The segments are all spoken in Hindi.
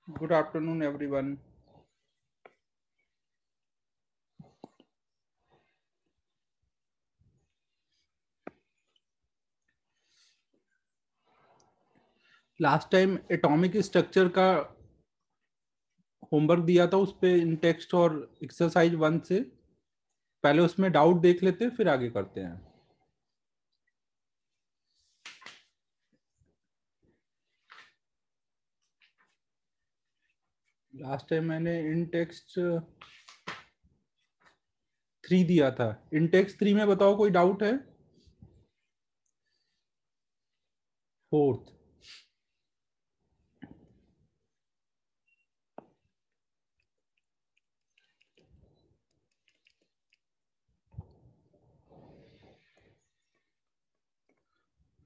Good afternoon, everyone. Last time atomic structure का होमवर्क दिया था, उस पे इन टेक्स्ट और एक्सरसाइज 1 से पहले उसमें डाउट देख लेते हैं, फिर आगे करते हैं। लास्ट टाइम मैंने इन टेक्स्ट 3 दिया था। इन टेक्स्ट 3 में बताओ कोई डाउट है?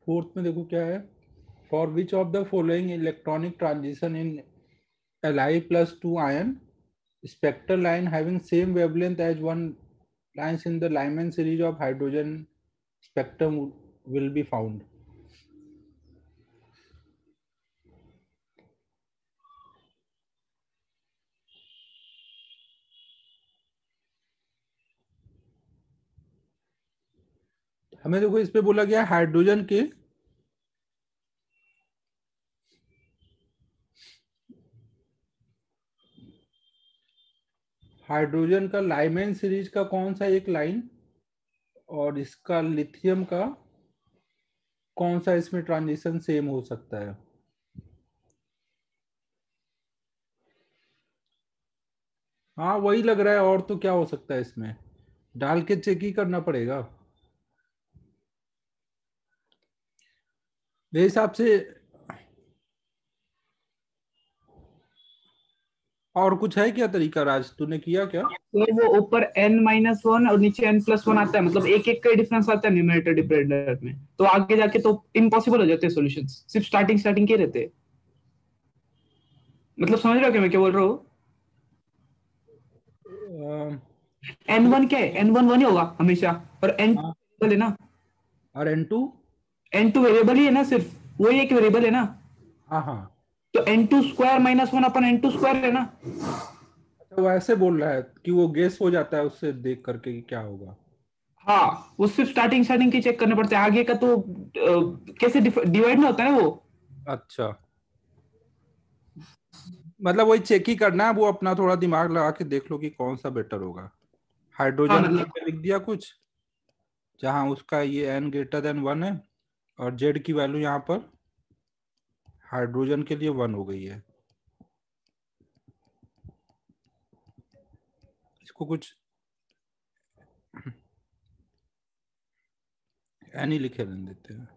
फोर्थ में देखो क्या है। For which of the following electronic transition in Li+2 ion spectral line having same wavelength as one lines in the Lyman series of hydrogen spectrum will be found? हमें देखो इस पे बोला गया हाइड्रोजन के हाइड्रोजन का लाइमेन सीरीज का कौन सा एक लाइन और इसका लिथियम का कौन सा इसमें ट्रांजिशन सेम हो सकता है? हाँ वही लग रहा है, और तो क्या हो सकता है इसमें, डाल के चेक ही करना पड़ेगा मेरे हिसाब से। और कुछ है क्या तरीका? राज तूने किया क्या? तो वो ऊपर n-1 और नीचे n+1 आता है, मतलब एक एक का डिफरेंस आता है न्यूमरेटर डिनोमिनेटर में, तो आगे जाके तो इम्पॉसिबल हो जाते हैं सॉल्यूशंस, सिर्फ स्टार्टिंग के रहते हैं। मतलब समझ रहे हो क्या मैं क्या बोल रहा हूँ? n1 क्या है? n1 1 ही होगा हमेशा, और n वेरिएबल है ना, और n2 वेरिएबल ही है ना, सिर्फ वही एक वेरिएबल है ना। हाँ हाँ, तो n2² - 1 अपन n2² है ना। तो वो ऐसे बोल रहा है कि वो गेस हो जाता है उससे देख करके कि क्या होगा। हाँ, वो सिर्फ स्टार्टिंग की चेक करने पड़ते हैं, आगे का तो कैसे डिवाइड ना होता है वो। अच्छा, मतलब वही चेक ही करना है, वो अपना थोड़ा दिमाग लगा के देख लो कि कौन सा बेटर होगा। हाँ हाइड्रोजन मतलब लिख दिया कुछ जहां उसका ये n greater than 1 है और z की वैल्यू यहाँ पर हाइड्रोजन के लिए 1 हो गई है। इसको कुछ एन ही लिखे रहने देते हैं।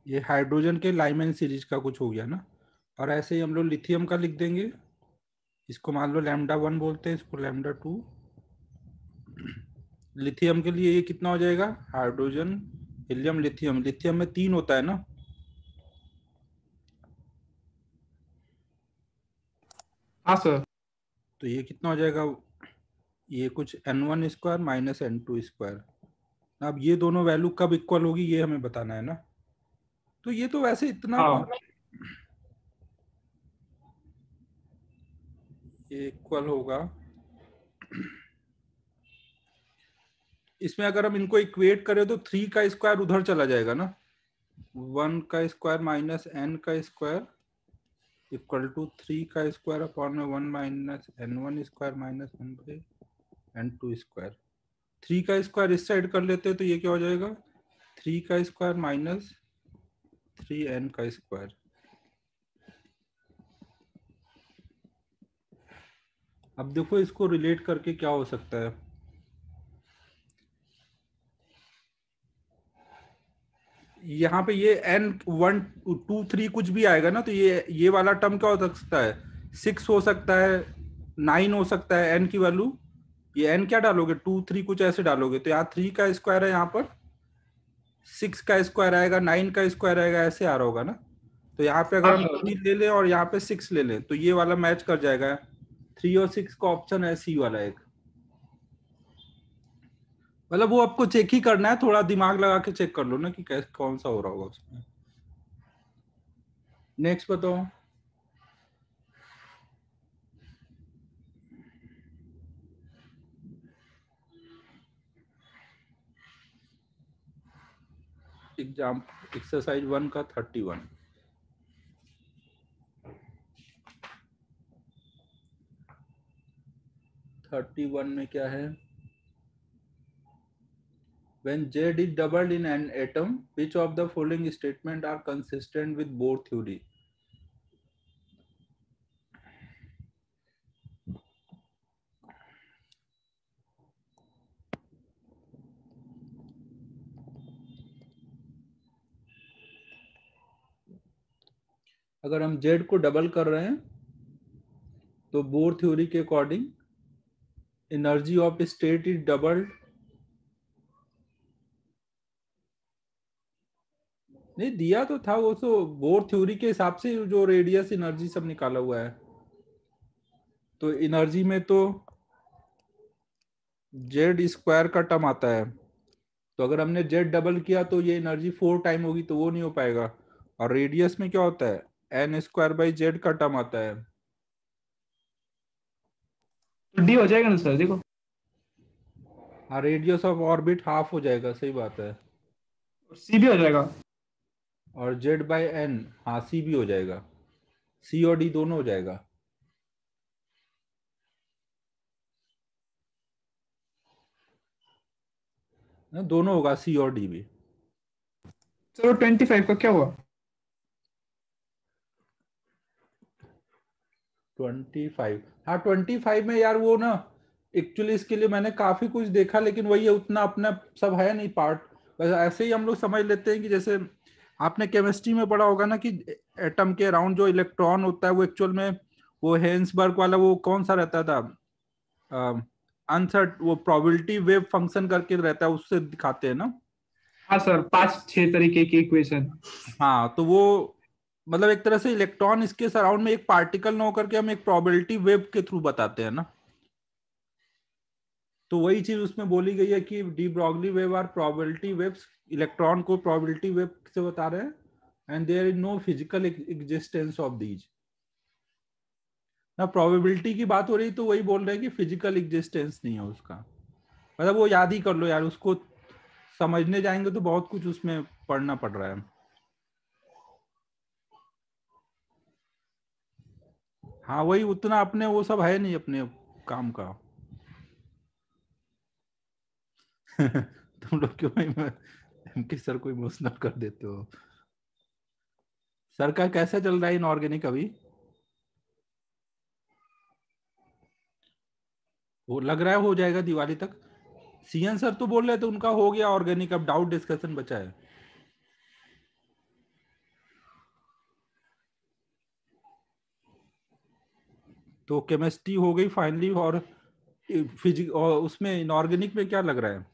ये हाइड्रोजन के लाइमन सीरीज का कुछ हो गया ना। और ऐसे ही हम लोग लिथियम का लिख देंगे। इसको मान लो λ1 बोलते हैं, इसको λ2। लिथियम के लिए ये कितना हो जाएगा? हाइड्रोजन हीलियम लिथियम, लिथियम में 3 होता है ना। हाँ सर। तो ये कितना हो जाएगा? ये कुछ n1² - n2²। अब ये दोनों वैल्यू कब इक्वल होगी ये हमें बताना है ना। तो ये तो वैसे इतना हाँ ये इक्वल होगा। इसमें अगर हम इनको इक्वेट करें तो 3 का स्क्वायर उधर चला जाएगा ना, 1 का स्क्वायर माइनस n का स्क्वायर इक्वल टू 3 का स्क्वायर अपॉन में 1 माइनस n1² माइनस n2²। 3 का स्क्वायर इस साइड कर लेते हैं तो ये क्या हो जाएगा? 3 का स्क्वायर माइनस 3n का स्क्वायर। अब देखो इसको रिलेट करके क्या हो सकता है। यहाँ पे ये n1 2 3 कुछ भी आएगा ना, तो ये वाला टर्म क्या हो सकता है? 6 हो सकता है, 9 हो सकता है n की वैल्यू। ये n क्या डालोगे? 2 3 कुछ ऐसे डालोगे, तो यहाँ 3 का स्क्वायर है, यहाँ पर 6 का स्क्वायर आएगा, 9 का स्क्वायर आएगा, ऐसे आ रहा होगा ना। तो यहाँ पे अगर हम 3 ले लें और यहाँ पे 6 ले लें तो ये वाला मैच कर जाएगा। 3 और 6 का ऑप्शन है सी वाला एक। मतलब वो आपको चेक ही करना है, थोड़ा दिमाग लगा के चेक कर लो ना कि कैसे कौन सा हो रहा होगा उसमें। नेक्स्ट बताओ। एग्जाम एक्सरसाइज 1 का 31। में क्या है? When Z is doubled in an atom, which of the following statement are consistent with Bohr theory? अगर हम Z को डबल कर रहे हैं तो बोर थ्योरी के according energy of state is doubled. नहीं दिया तो था वो, तो बोर थ्योरी के हिसाब से जो रेडियस एनर्जी सब निकाला हुआ है, तो एनर्जी में तो जेड स्क्वायर का टर्म आता है। तो अगर हमने जेड डबल किया तो ये एनर्जी 4 टाइम होगी, तो वो नहीं हो पाएगा। और रेडियस में क्या होता है? एन स्क्वायर बाई जेड का टर्म आता है। तो डी हो जाएगा ना सर, देखो। हाँ, रेडियस ऑफ ऑर्बिट हाफ हो जाएगा, सही बात है। सी भी हो जाएगा। और जेड बाई एन, हाँ सी भी हो जाएगा, सी और डी दोनों हो जाएगा। ना, दोनों होगा, सी और डी भी। चलो 25 का क्या हुआ? 25, हाँ 25 में यार वो ना, एक्चुअली इसके लिए मैंने काफी कुछ देखा, लेकिन वही है, उतना अपना सब है नहीं पार्ट। बस ऐसे ही हम लोग समझ लेते हैं कि जैसे आपने केमिस्ट्री में पढ़ा होगा ना कि एटम के अराउंड जो इलेक्ट्रॉन होता है वो एक्चुअल में वो हेंसबर्ग वाला वो कौन सा रहता था, अनसर्ट, वो प्रोबेबिलिटी वेव फंक्शन करके रहता है, उससे दिखाते हैं ना। हाँ सर, 5-6 तरीके की इक्वेशन। हाँ, तो वो मतलब एक तरह से इलेक्ट्रॉन इसके सराउंड में एक पार्टिकल ना होकर के हम एक प्रोबेबिलिटी वेव के थ्रू बताते हैं ना। तो वही चीज उसमें बोली गई है कि de Broglie wave are probability waves, electron को प्रोबेबिलिटी वेव से बता रहे हैं, and there is no physical existence of these. ना प्रोबेबिलिटी की बात हो रही तो वही बोल रहे हैं कि फिजिकल एग्जिस्टेंस नहीं है उसका। मतलब वो याद ही कर लो यार, उसको समझने जाएंगे तो बहुत कुछ उसमें पढ़ना पड़ रहा है। हाँ वही, उतना अपने वो सब है नहीं अपने काम का। तुम लोग क्यों एमके सर को इमोशनल कर देते हो? सर का कैसा चल रहा है इनऑर्गेनिक अभी? वो लग रहा है हो जाएगा दिवाली तक। सीएन सर तो बोल रहे थे उनका हो गया ऑर्गेनिक, अब डाउट डिस्कशन बचा है। तो केमिस्ट्री हो गई फाइनली, और फिजिक और उसमें इनऑर्गेनिक में क्या लग रहा है?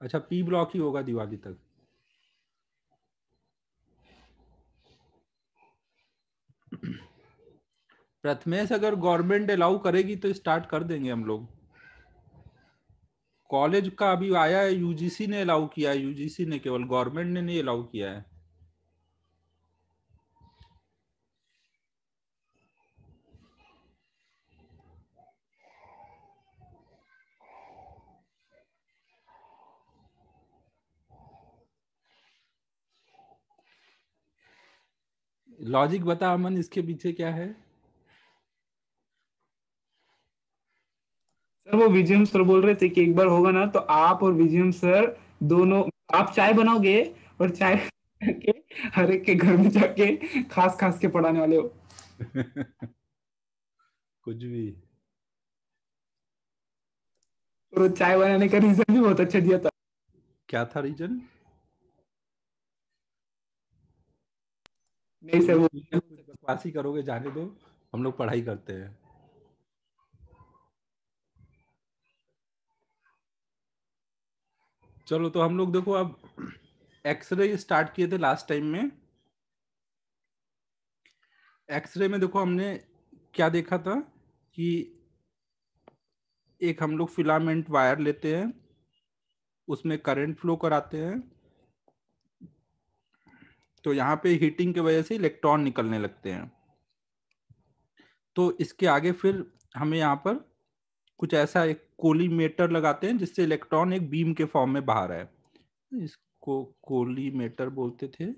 अच्छा, पी ब्लॉक ही होगा दिवाली तक। प्रथमेश अगर गवर्नमेंट अलाउ करेगी तो स्टार्ट कर देंगे हम लोग। कॉलेज का अभी आया है, यूजीसी ने अलाउ किया है, यूजीसी ने, केवल गवर्नमेंट ने नहीं अलाउ किया है। लॉजिक बता अमन, इसके पीछे क्या है? सर वो विजयम सर बोल रहे थे कि एक बार होगा ना तो आप और विजयम सर दोनों, आप चाय बनाओगे और चाय के हर एक के घर में जाके खास खास के पढ़ाने वाले हो। कुछ भी। और वो चाय बनाने का रीजन भी बहुत अच्छा दिया था। क्या था रीजन? नहीं सर वो कुछ बकवासी करोगे, जाने दो, हम लोग पढ़ाई करते हैं। चलो तो हम लोग देखो अब एक्सरे स्टार्ट किए थे लास्ट टाइम में। एक्सरे में देखो हमने क्या देखा था कि एक हम लोग फिलामेंट वायर लेते हैं, उसमें करंट फ्लो कराते हैं, तो यहाँ पे हीटिंग की वजह से इलेक्ट्रॉन निकलने लगते हैं। तो इसके आगे फिर हमें यहाँ पर कुछ ऐसा एक कोलीमेटर लगाते हैं जिससे इलेक्ट्रॉन एक बीम के फॉर्म में बाहर आए, इसको कोलीमेटर बोलते थे।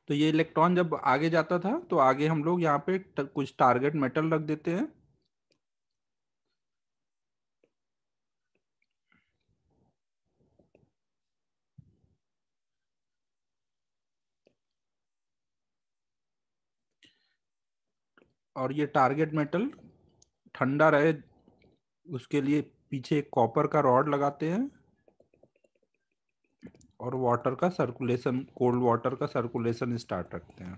तो ये इलेक्ट्रॉन जब आगे जाता था तो आगे हम लोग यहाँ पे कुछ टारगेट मेटल रख देते हैं। और ये टारगेट मेटल ठंडा रहे उसके लिए पीछे एक कॉपर का रॉड लगाते हैं और वाटर का सर्कुलेशन, कोल्ड वाटर का सर्कुलेशन स्टार्ट रखते हैं।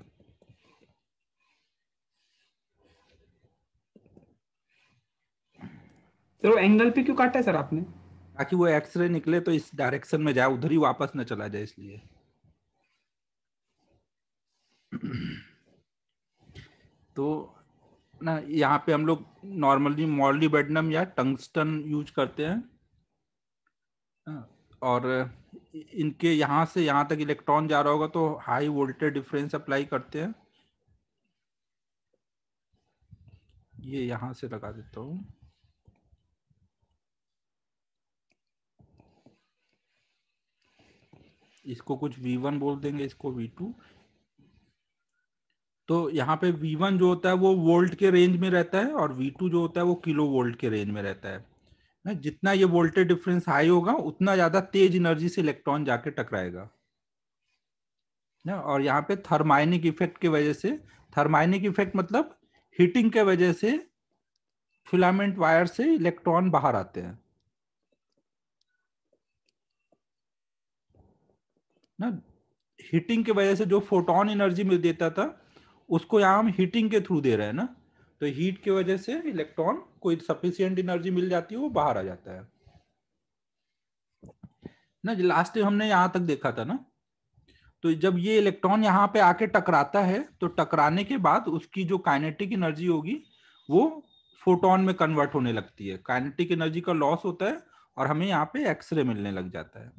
सर वो एंगल पे क्यों काटा है सर आपने? ताकि वो एक्सरे निकले तो इस डायरेक्शन में जाए, उधर ही वापस न चला जाए, इसलिए। तो ना यहाँ पे हम लोग नॉर्मली मॉलिब्डेनम या टंगस्टन यूज करते हैं। और इनके यहाँ से यहाँ तक इलेक्ट्रॉन जा रहा होगा तो हाई वोल्टेज डिफरेंस अप्लाई करते हैं। ये यहाँ से लगा देता हूँ। इसको कुछ V1 बोल देंगे, इसको V2। तो यहाँ पे V1 जो होता है वो वोल्ट के रेंज में रहता है और V2 जो होता है वो किलो वोल्ट के रेंज में रहता है ना। जितना ये वोल्टेज डिफरेंस हाई होगा उतना ज्यादा तेज एनर्जी से इलेक्ट्रॉन जाके टकराएगा ना। और यहाँ पे थर्माइनिक इफेक्ट की वजह से, थर्माइनिक इफेक्ट मतलब हीटिंग के वजह से फिलामेंट वायर से इलेक्ट्रॉन बाहर आते हैं ना। हीटिंग की वजह से जो फोटोन एनर्जी मिल देता था उसको यहाँ हम हीटिंग के थ्रू दे रहे हैं ना। तो हीट की वजह से इलेक्ट्रॉन को सफिशिएंट एनर्जी मिल जाती है, वो बाहर आ जाता है ना। लास्ट टाइम हमने यहाँ तक देखा था ना। तो जब ये इलेक्ट्रॉन यहाँ पे आके टकराता है तो टकराने के बाद उसकी जो काइनेटिक एनर्जी होगी वो फोटोन में कन्वर्ट होने लगती है। काइनेटिक एनर्जी का लॉस होता है और हमें यहाँ पे एक्सरे मिलने लग जाता है।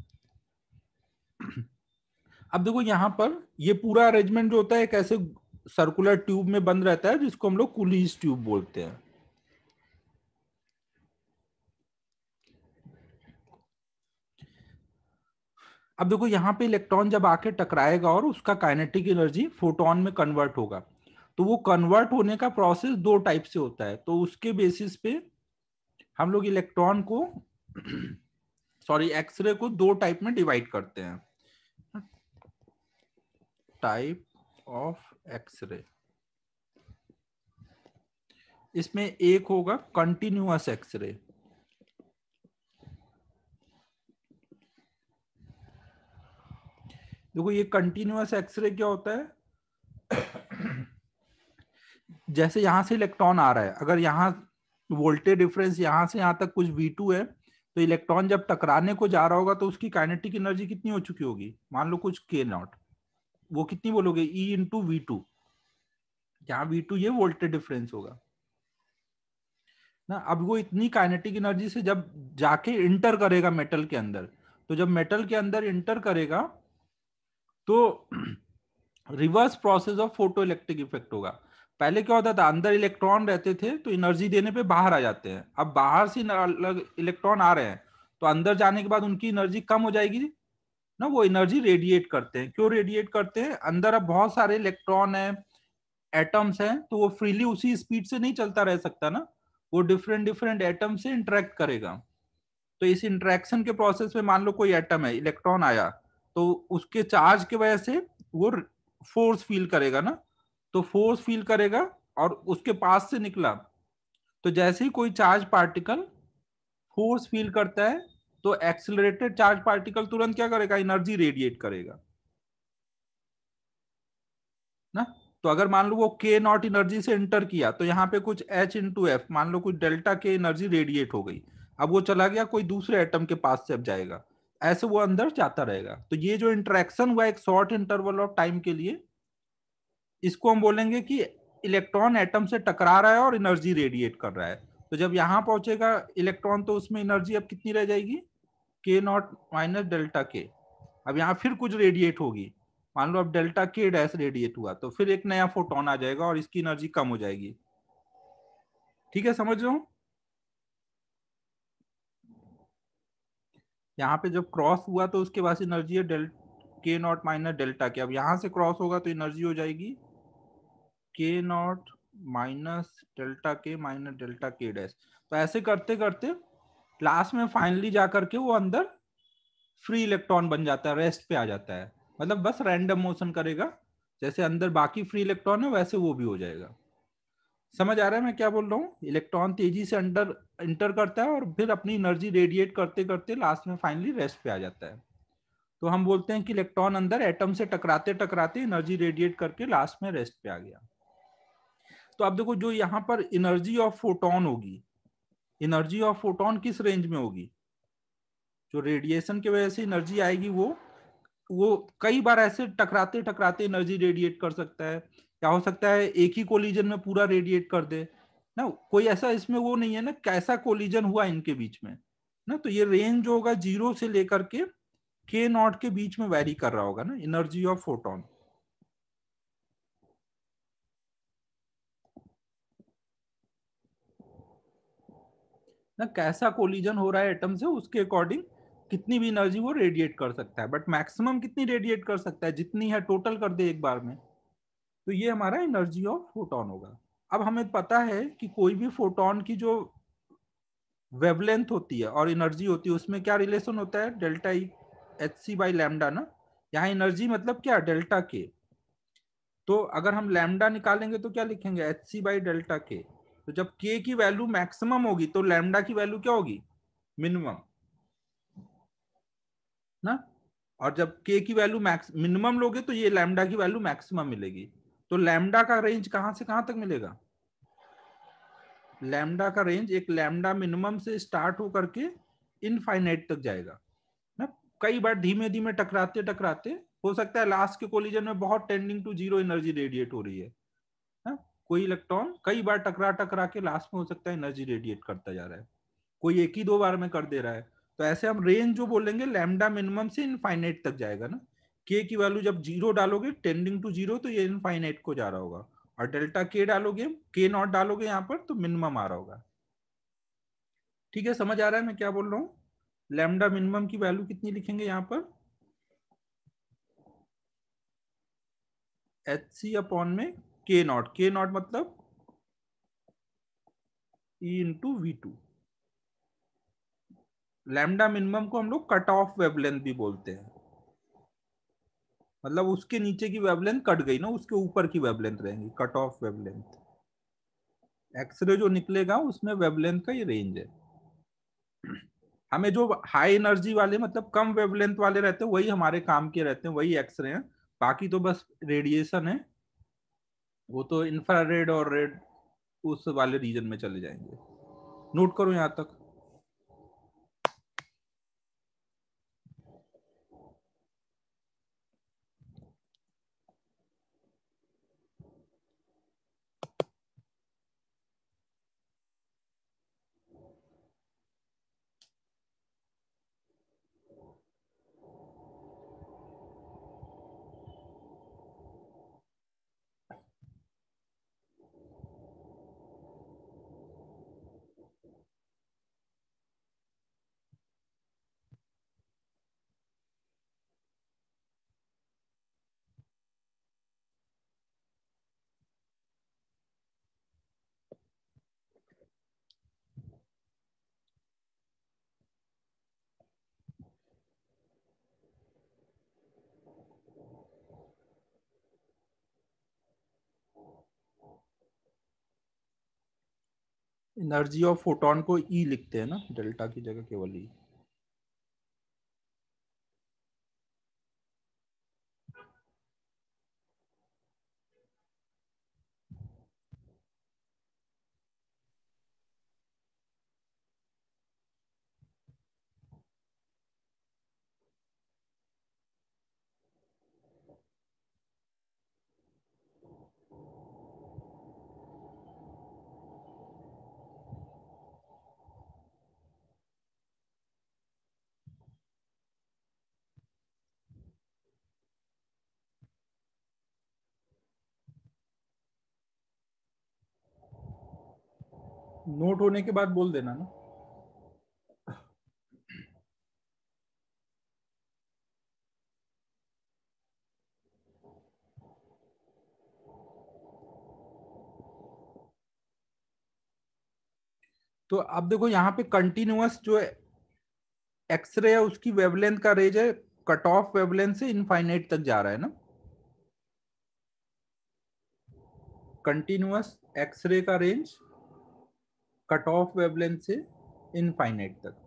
अब देखो यहाँ पर ये पूरा अरेंजमेंट जो होता है एक ऐसे सर्कुलर ट्यूब में बंद रहता है जिसको हम लोग कूलीज ट्यूब बोलते हैं। अब देखो यहाँ पे इलेक्ट्रॉन जब आके टकराएगा और उसका काइनेटिक एनर्जी फोटोन में कन्वर्ट होगा, तो वो कन्वर्ट होने का प्रोसेस दो टाइप से होता है। तो उसके बेसिस पे हम लोग इलेक्ट्रॉन को सॉरी एक्सरे को दो टाइप में डिवाइड करते हैं। टाइप ऑफ एक्सरे, इसमें एक होगा कंटिन्यूअस एक्सरे। देखो ये कंटिन्यूअस एक्सरे क्या होता है? जैसे यहां से इलेक्ट्रॉन आ रहा है, अगर यहाँ वोल्टेज डिफरेंस यहाँ से यहाँ तक कुछ V2 है तो इलेक्ट्रॉन जब टकराने को जा रहा होगा तो उसकी काइनेटिक एनर्जी कितनी हो चुकी होगी, मान लो कुछ K0, वो कितनी बोलोगे E इंटू V2। यहाँ V2 ये वोल्टेज डिफरेंस होगा ना। अब वो इतनी काइनेटिक एनर्जी से जब जाके इंटर करेगा मेटल के अंदर, तो जब मेटल के अंदर इंटर करेगा तो reverse process of photo electric effect होगा। पहले क्या होता था, अंदर इलेक्ट्रॉन रहते थे तो एनर्जी देने पे बाहर आ जाते हैं। अब बाहर से अलग इलेक्ट्रॉन आ रहे हैं तो अंदर जाने के बाद उनकी एनर्जी कम हो जाएगी ना। वो एनर्जी रेडिएट करते हैं। क्यों रेडिएट करते हैं? अंदर अब बहुत सारे इलेक्ट्रॉन है, एटम्स हैं, तो वो फ्रीली उसी स्पीड से नहीं चलता रह सकता ना। वो डिफरेंट डिफरेंट एटम से इंटरेक्ट करेगा। तो इस इंटरेक्शन के प्रोसेस में मान लो कोई एटम है, इलेक्ट्रॉन आया तो उसके चार्ज की वजह से वो फोर्स फील करेगा ना। तो फोर्स फील करेगा और उसके पास से निकला, तो जैसे ही कोई चार्ज पार्टिकल फोर्स फील करता है तो एक्सिलरेटेड चार्ज पार्टिकल तुरंत क्या करेगा, एनर्जी रेडिएट करेगा ना। तो अगर मान लो वो K0 एनर्जी से इंटर किया तो यहाँ पे कुछ H इंटू एफ, मान लो कुछ डेल्टा K एनर्जी रेडिएट हो गई। अब वो चला गया कोई दूसरे एटम के पास से अब जाएगा, ऐसे वो अंदर जाता रहेगा। तो ये जो इंटरेक्शन हुआ एक शॉर्ट इंटरवल ऑफ टाइम के लिए, इसको हम बोलेंगे कि इलेक्ट्रॉन एटम से टकरा रहा है और एनर्जी रेडिएट कर रहा है। तो जब यहाँ पहुंचेगा इलेक्ट्रॉन तो उसमें एनर्जी अब कितनी रह जाएगी, K0 माइनस डेल्टा K। अब यहाँ फिर कुछ रेडिएट होगी, मान लो अब डेल्टा के डैश रेडिएट हुआ, तो फिर एक नया फोटोन आ जाएगा और इसकी एनर्जी कम हो जाएगी। ठीक है, समझ रहे हो? यहाँ पे जब क्रॉस हुआ तो उसके पास एनर्जी है डेल के नॉट माइनस डेल्टा के। अब यहाँ से क्रॉस होगा तो एनर्जी हो जाएगी के नॉट माइनस डेल्टा के माइनस डेल्टा के डैश। तो ऐसे करते करते लास्ट में फाइनली जा करके वो अंदर फ्री इलेक्ट्रॉन बन जाता है, रेस्ट पे आ जाता है। मतलब बस रैंडम मोशन करेगा, जैसे अंदर बाकी फ्री इलेक्ट्रॉन है वैसे वो भी हो जाएगा। समझ आ रहा है मैं क्या बोल रहा हूँ? इलेक्ट्रॉन तेजी से अंदर इंटर करता है और फिर अपनी एनर्जी रेडिएट करते करते लास्ट में फाइनली रेस्ट पे आ जाता है। तो हम बोलते हैं कि इलेक्ट्रॉन अंदर एटम से टकराते टकराते एनर्जी रेडिएट करके लास्ट में रेस्ट पे आ गया। तो अब देखो, जो यहाँ पर एनर्जी ऑफ फोटोन होगी, एनर्जी ऑफ फोटोन किस रेंज में होगी? जो रेडिएशन की वजह से एनर्जी आएगी वो कई बार ऐसे टकराते टकराते एनर्जी रेडिएट कर सकता है, या हो सकता है एक ही कोलिजन में पूरा रेडिएट कर दे ना। कोई ऐसा इसमें वो नहीं है ना, कैसा कोलिजन हुआ इनके बीच में ना। तो ये रेंज जो होगा 0 से लेकर के नॉट के बीच में वैरी कर रहा होगा ना, एनर्जी ऑफ फोटोन। ना कैसा कोलिजन हो रहा है एटम से, उसके अकॉर्डिंग कितनी भी एनर्जी वो रेडिएट कर सकता है, बट मैक्सिमम कितनी रेडिएट कर सकता है, जितनी है टोटल कर दे एक बार में। तो ये हमारा एनर्जी ऑफ फोटोन होगा। अब हमें पता है कि कोई भी फोटोन की जो वेवलेंथ होती है और एनर्जी होती है, उसमें क्या रिलेशन होता है? Delta E H C by lambda ना। यहाँ एनर्जी मतलब क्या? डेल्टा के। तो अगर हम लैम्डा निकालेंगे तो क्या लिखेंगे? एच सी बाई डेल्टा के। तो जब के की वैल्यू मैक्सिमम होगी तो लैम्डा की वैल्यू क्या होगी? मिनिमम ना। और जब के की वैल्यू मैक्स मिनिमम लोगे तो ये लैम्डा की वैल्यू मैक्सिमम मिलेगी। तो लैम्डा का रेंज कहां से कहां तक मिलेगा? लैम्डा का रेंज एक लैम्डा मिनिमम से स्टार्ट होकर के इनफाइनाइट तक जाएगा ना। कई बार धीमे धीमे टकराते टकराते हो सकता है लास्ट के कोलिजन में बहुत tending to zero energy radiate हो रही है ना। कोई इलेक्ट्रॉन कई बार टकरा टकरा के लास्ट में हो सकता है एनर्जी रेडिएट करता जा रहा है, कोई एक ही दो बार में कर दे रहा है। तो ऐसे हम रेंज जो बोलेंगे लैम्डा मिनिमम से इनफाइनाइट तक जाएगा ना। के की वैल्यू जब जीरो डालोगे टेंडिंग टू जीरो तो ये इनफाइनाइट को जा रहा होगा, और डेल्टा के डालोगे, के नॉट डालोगे यहाँ पर तो मिनिमम आ रहा होगा। ठीक है, समझ आ रहा है मैं क्या बोल रहा हूँ? लैम्डा मिनिमम की वैल्यू कितनी लिखेंगे यहाँ पर? एच सी अपॉन में के नॉट। के नॉट मतलब E into V two. Lambda minimum को हम लोग कट ऑफ वेवलेंथ भी बोलते हैं, मतलब उसके नीचे की वेवलेंथ कट गई ना, उसके ऊपर की वेवलेंथ रहेंगी, कट ऑफ वेवलेंथ। एक्सरे जो निकलेगा उसमें वेवलेंथ का ये रेंज है। हमें जो हाई एनर्जी वाले मतलब कम वेवलेंथ वाले रहते हैं वही हमारे काम के रहते हैं, वही एक्सरे हैं। बाकी तो बस रेडिएशन है, वो तो इंफ्रारेड और रेड उस वाले रीजन में चले जाएंगे। नोट करो यहाँ तक। एनर्जी ऑफ फोटोन को ई लिखते हैं ना, डेल्टा की जगह केवल ई। नोट होने के बाद बोल देना ना। तो अब देखो यहाँ पे कंटिन्यूअस जो एक्सरे है उसकी वेवलेंथ का रेंज है कट ऑफ वेवलेंथ से इनफाइनाइट तक जा रहा है ना। कंटिन्यूअस एक्सरे का रेंज कट ऑफ वेवलेंथ से इनफाइनाइट तक।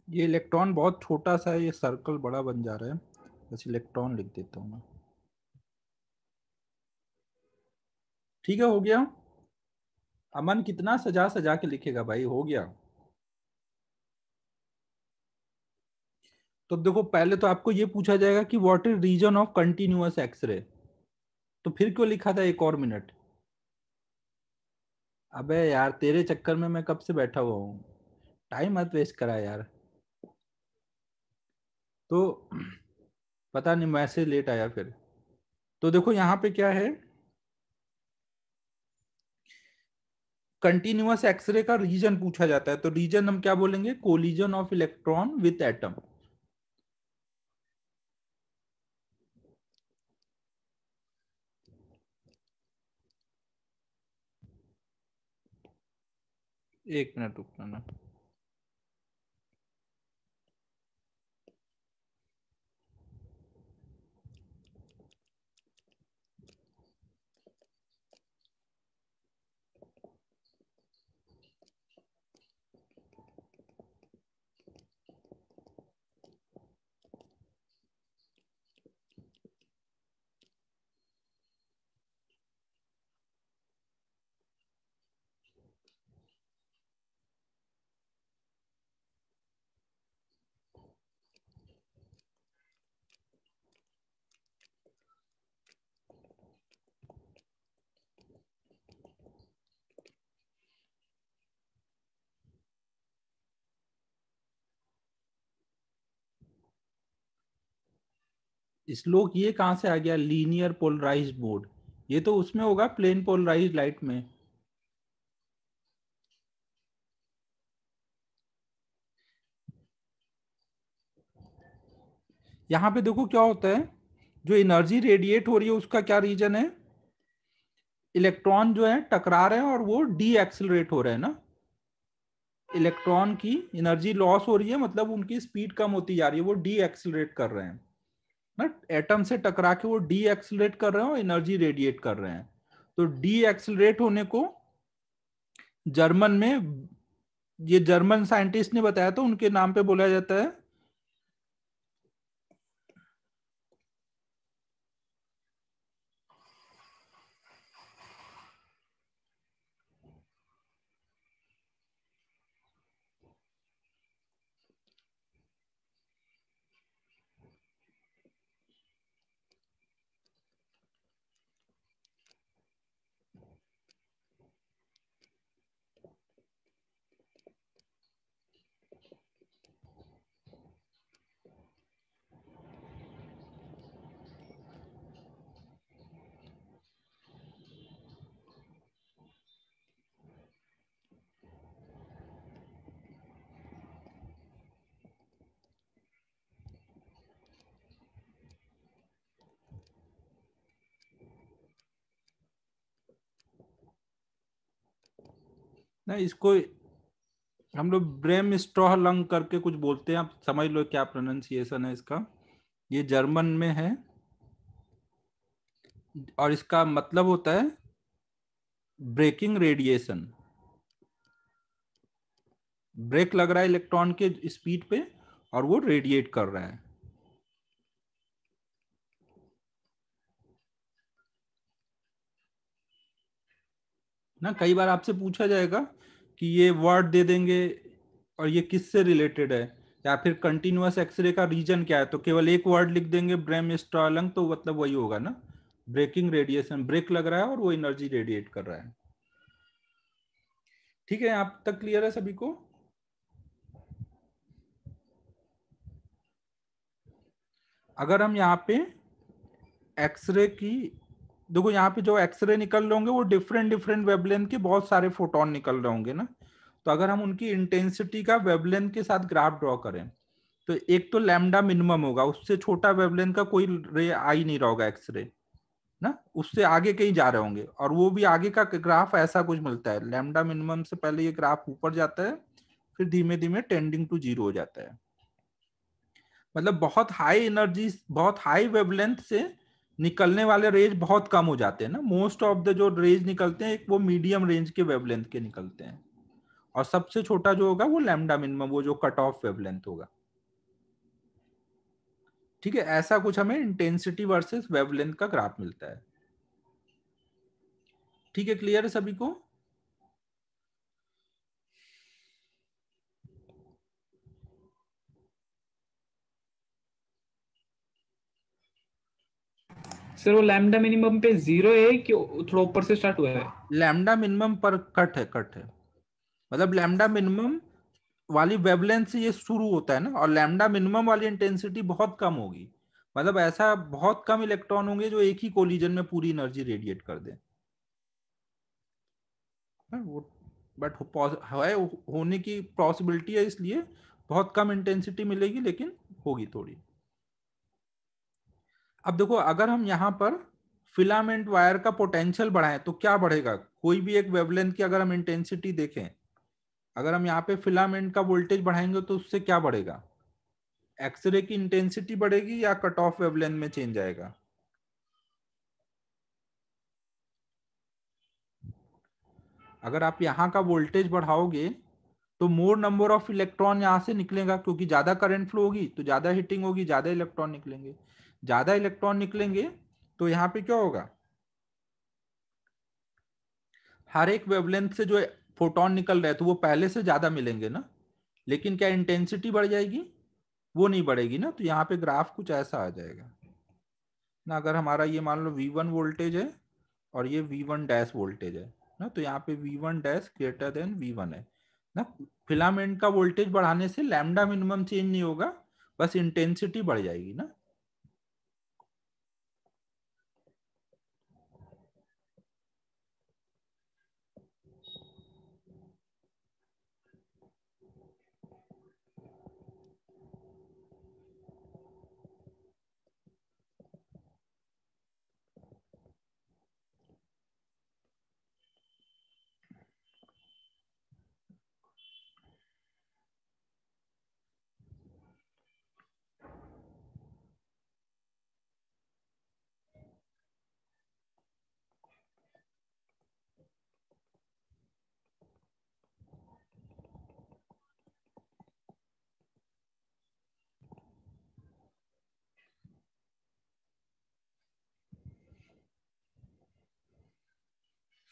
ये इलेक्ट्रॉन बहुत छोटा सा है, ये सर्कल बड़ा बन जा रहा है, बस इलेक्ट्रॉन लिख देता हूँ मैं। ठीक है, हो गया। अमन कितना सजा सजा के लिखेगा भाई, हो गया। तो देखो पहले तो आपको ये पूछा जाएगा कि what is reason of continuous x-ray, तो फिर क्यों लिखा था एक और मिनट। अबे यार तेरे चक्कर में मैं कब से बैठा हुआ हूँ, टाइम मत वेस्ट करा यार। तो पता नहीं मैसेज लेट आया फिर। तो देखो यहाँ पे क्या है, कंटिन्यूअस एक्सरे का रीजन पूछा जाता है, तो रीजन हम क्या बोलेंगे, collision of electron with atom. एक मिनट रुकना ना। श्लोक ये कहाँ से आ गया, लीनियर पोलराइज्ड मोड, ये तो उसमें होगा प्लेन पोलराइज्ड लाइट में। यहाँ पे देखो क्या होता है, जो एनर्जी रेडिएट हो रही है उसका क्या रीजन है, इलेक्ट्रॉन जो है टकरा रहे हैं और वो डी एक्सिलरेट हो रहे हैं ना। इलेक्ट्रॉन की एनर्जी लॉस हो रही है, मतलब उनकी स्पीड कम होती जा रही है, वो डी एक्सिलरेट कर रहे हैं ना। एटम से टकरा के वो डी एक्सिलरेट कर रहे हैं और एनर्जी रेडिएट कर रहे हैं। तो डी एक्सिलरेट होने को जर्मन में, ये जर्मन साइंटिस्ट ने बताया, तो उनके नाम पे बोला जाता है ना, इसको हम लोग ब्रेम स्ट्रॉह लंग करके कुछ बोलते हैं, आप समझ लो क्या प्रोनाउंसिएशन है इसका। ये जर्मन में है और इसका मतलब होता है ब्रेकिंग रेडिएशन। ब्रेक लग रहा है इलेक्ट्रॉन के स्पीड पे और वो रेडिएट कर रहा है ना। कई बार आपसे पूछा जाएगा कि ये वर्ड दे देंगे और ये किससे रिलेटेड है, या फिर कंटिन्यूअस एक्सरे का रीजन क्या है, तो केवल एक वर्ड लिख देंगे ब्रेम स्ट्रॉलंग, तो मतलब वही होगा ना, ब्रेकिंग रेडिएशन। ब्रेक लग रहा है और वो एनर्जी रेडिएट कर रहा है। ठीक है, आप तक क्लियर है सभी को? अगर हम यहाँ पे एक्सरे की, देखो यहाँ पे जो एक्सरे निकल रहे होंगे वो डिफरेंट डिफरेंट वेवलेंथ के बहुत सारे फोटोन निकल रहे होंगे ना। तो अगर हम उनकी इंटेंसिटी का वेवलेंथ के साथ ग्राफ ड्रॉ करें, तो एक तो लैम्डा मिनिमम होगा, उससे छोटा वेवलेंथ का कोई रे आ ही नहीं रहा होगा एक्सरे ना, उससे आगे कहीं जा रहे होंगे, और वो भी आगे का ग्राफ ऐसा कुछ मिलता है, लैम्डा मिनिमम से पहले ये ग्राफ ऊपर जाता है, फिर धीमे धीमे टेंडिंग टू जीरो हो जाता है। मतलब बहुत हाई एनर्जी, बहुत हाई वेवलेंथ से निकलने वाले रेज बहुत कम हो जाते हैं ना। मोस्ट ऑफ द जो रेज निकलते हैं एक वो मीडियम रेंज के वेवलेंथ के निकलते हैं, और सबसे छोटा जो होगा वो लैम्डा मिनिमम, वो जो कट ऑफ वेवलेंथ होगा। ठीक है, ऐसा कुछ हमें इंटेंसिटी वर्सेस वेवलेंथ का ग्राफ मिलता है। ठीक है, क्लियर है सभी को? सर वो लैम्डा मिनिमम पे 0 है कि थोड़ा ऊपर से स्टार्ट हुआ है? लैम्डा मिनिमम पर कट है, कट है। मतलब लैम्डा मिनिमम वाली वेवलेंथ से ये शुरू होता है ना, और लैम्डा मिनिमम वाली इंटेंसिटी बहुत कम होगी। मतलब ऐसा बहुत कम इलेक्ट्रॉन होंगे जो एक ही कोलिजन में पूरी एनर्जी रेडिएट कर दें। हाँ, वो बट है, होने की पॉसिबिलिटी है, इसलिए बहुत कम इंटेंसिटी मिलेगी, लेकिन होगी थोड़ी। अब देखो, अगर हम यहाँ पर फिलामेंट वायर का पोटेंशियल बढ़ाएं तो क्या बढ़ेगा? कोई भी एक वेवलेंथ की अगर हम इंटेंसिटी देखें, अगर हम यहाँ पे फिलामेंट का वोल्टेज बढ़ाएंगे तो उससे क्या बढ़ेगा? एक्सरे की इंटेंसिटी बढ़ेगी या कट ऑफ वेवलेंथ में चेंज आएगा? अगर आप यहाँ का वोल्टेज बढ़ाओगे तो मोर नंबर ऑफ इलेक्ट्रॉन यहाँ से निकलेगा, क्योंकि ज्यादा करंट फ्लो होगी तो ज्यादा हीटिंग होगी, ज्यादा इलेक्ट्रॉन निकलेंगे। ज्यादा इलेक्ट्रॉन निकलेंगे तो यहाँ पे क्या होगा? हर एक वेवलेंथ से जो फोटोन निकल रहे हैं तो वो पहले से ज्यादा मिलेंगे ना, लेकिन क्या इंटेंसिटी बढ़ जाएगी? वो नहीं बढ़ेगी ना। तो यहाँ पे ग्राफ कुछ ऐसा आ जाएगा ना। अगर हमारा ये मान लो V1 वोल्टेज है और ये V1 डैश वोल्टेज है ना, तो यहाँ पे V1 dash greater than V1 है ना। फिलामेंट का वोल्टेज बढ़ाने से लैम्डा मिनिमम चेंज नहीं होगा, बस इंटेंसिटी बढ़ जाएगी ना।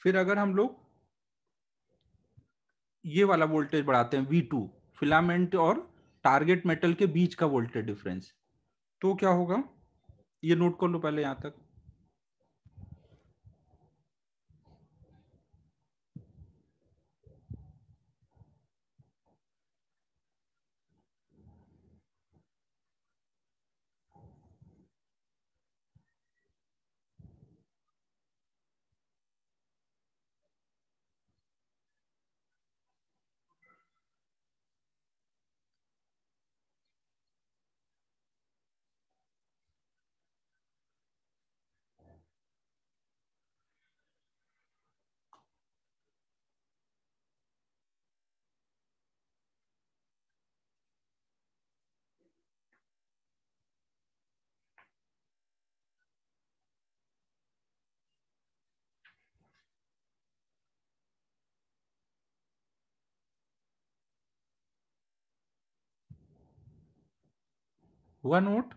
फिर अगर हम लोग ये वाला वोल्टेज बढ़ाते हैं V2, फिलामेंट और टारगेट मेटल के बीच का वोल्टेज डिफरेंस, तो क्या होगा? ये नोट कर लो पहले यहां तक। हुआ नोट?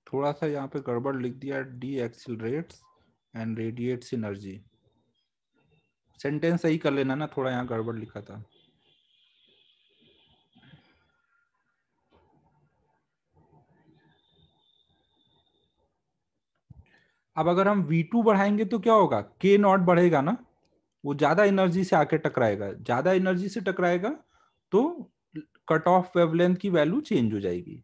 थोड़ा सा यहाँ पे गड़बड़ लिख दिया, the accelerates and radiates energy. Sentence सही कर लेना ना, थोड़ा यहाँ गड़बड़ लिखा था। अब अगर हम V2 बढ़ाएंगे तो क्या होगा, K नॉट बढ़ेगा ना, वो ज्यादा एनर्जी से आके टकराएगा, ज्यादा एनर्जी से टकराएगा तो कट ऑफ वेवलेंथ की वैल्यू चेंज हो जाएगी।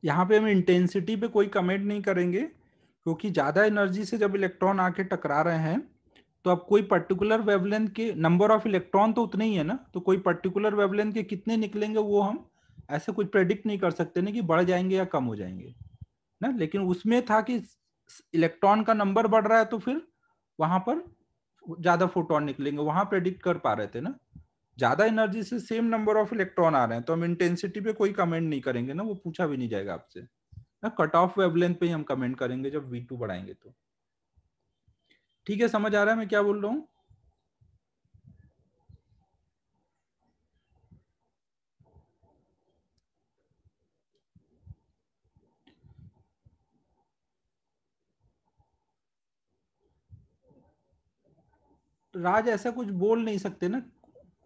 यहाँ पे हम इंटेंसिटी पे कोई कमेंट नहीं करेंगे, क्योंकि ज्यादा एनर्जी से जब इलेक्ट्रॉन आके टकरा रहे हैं तो अब कोई पर्टिकुलर वेवलेंथ के नंबर ऑफ इलेक्ट्रॉन तो उतने ही है ना, तो कोई पर्टिकुलर वेवलेंथ के कितने निकलेंगे वो हम ऐसे कुछ प्रेडिक्ट नहीं कर सकते ना कि बढ़ जाएंगे या कम हो जाएंगे ना। लेकिन उसमें था कि इलेक्ट्रॉन का नंबर बढ़ रहा है तो फिर वहां पर ज्यादा फोटोन निकलेंगे, वहां प्रेडिक्ट कर पा रहे थे ना। ज्यादा एनर्जी से सेम नंबर ऑफ इलेक्ट्रॉन आ रहे हैं तो हम इंटेंसिटी पे कोई कमेंट नहीं करेंगे ना, वो पूछा भी नहीं जाएगा आपसे ना। कट ऑफ वेवलेंथ पे ही हम कमेंट करेंगे जब V2 बढ़ाएंगे तो। ठीक है, समझ आ रहा है मैं क्या बोल रहा हूँ? राज ऐसा कुछ बोल नहीं सकते ना,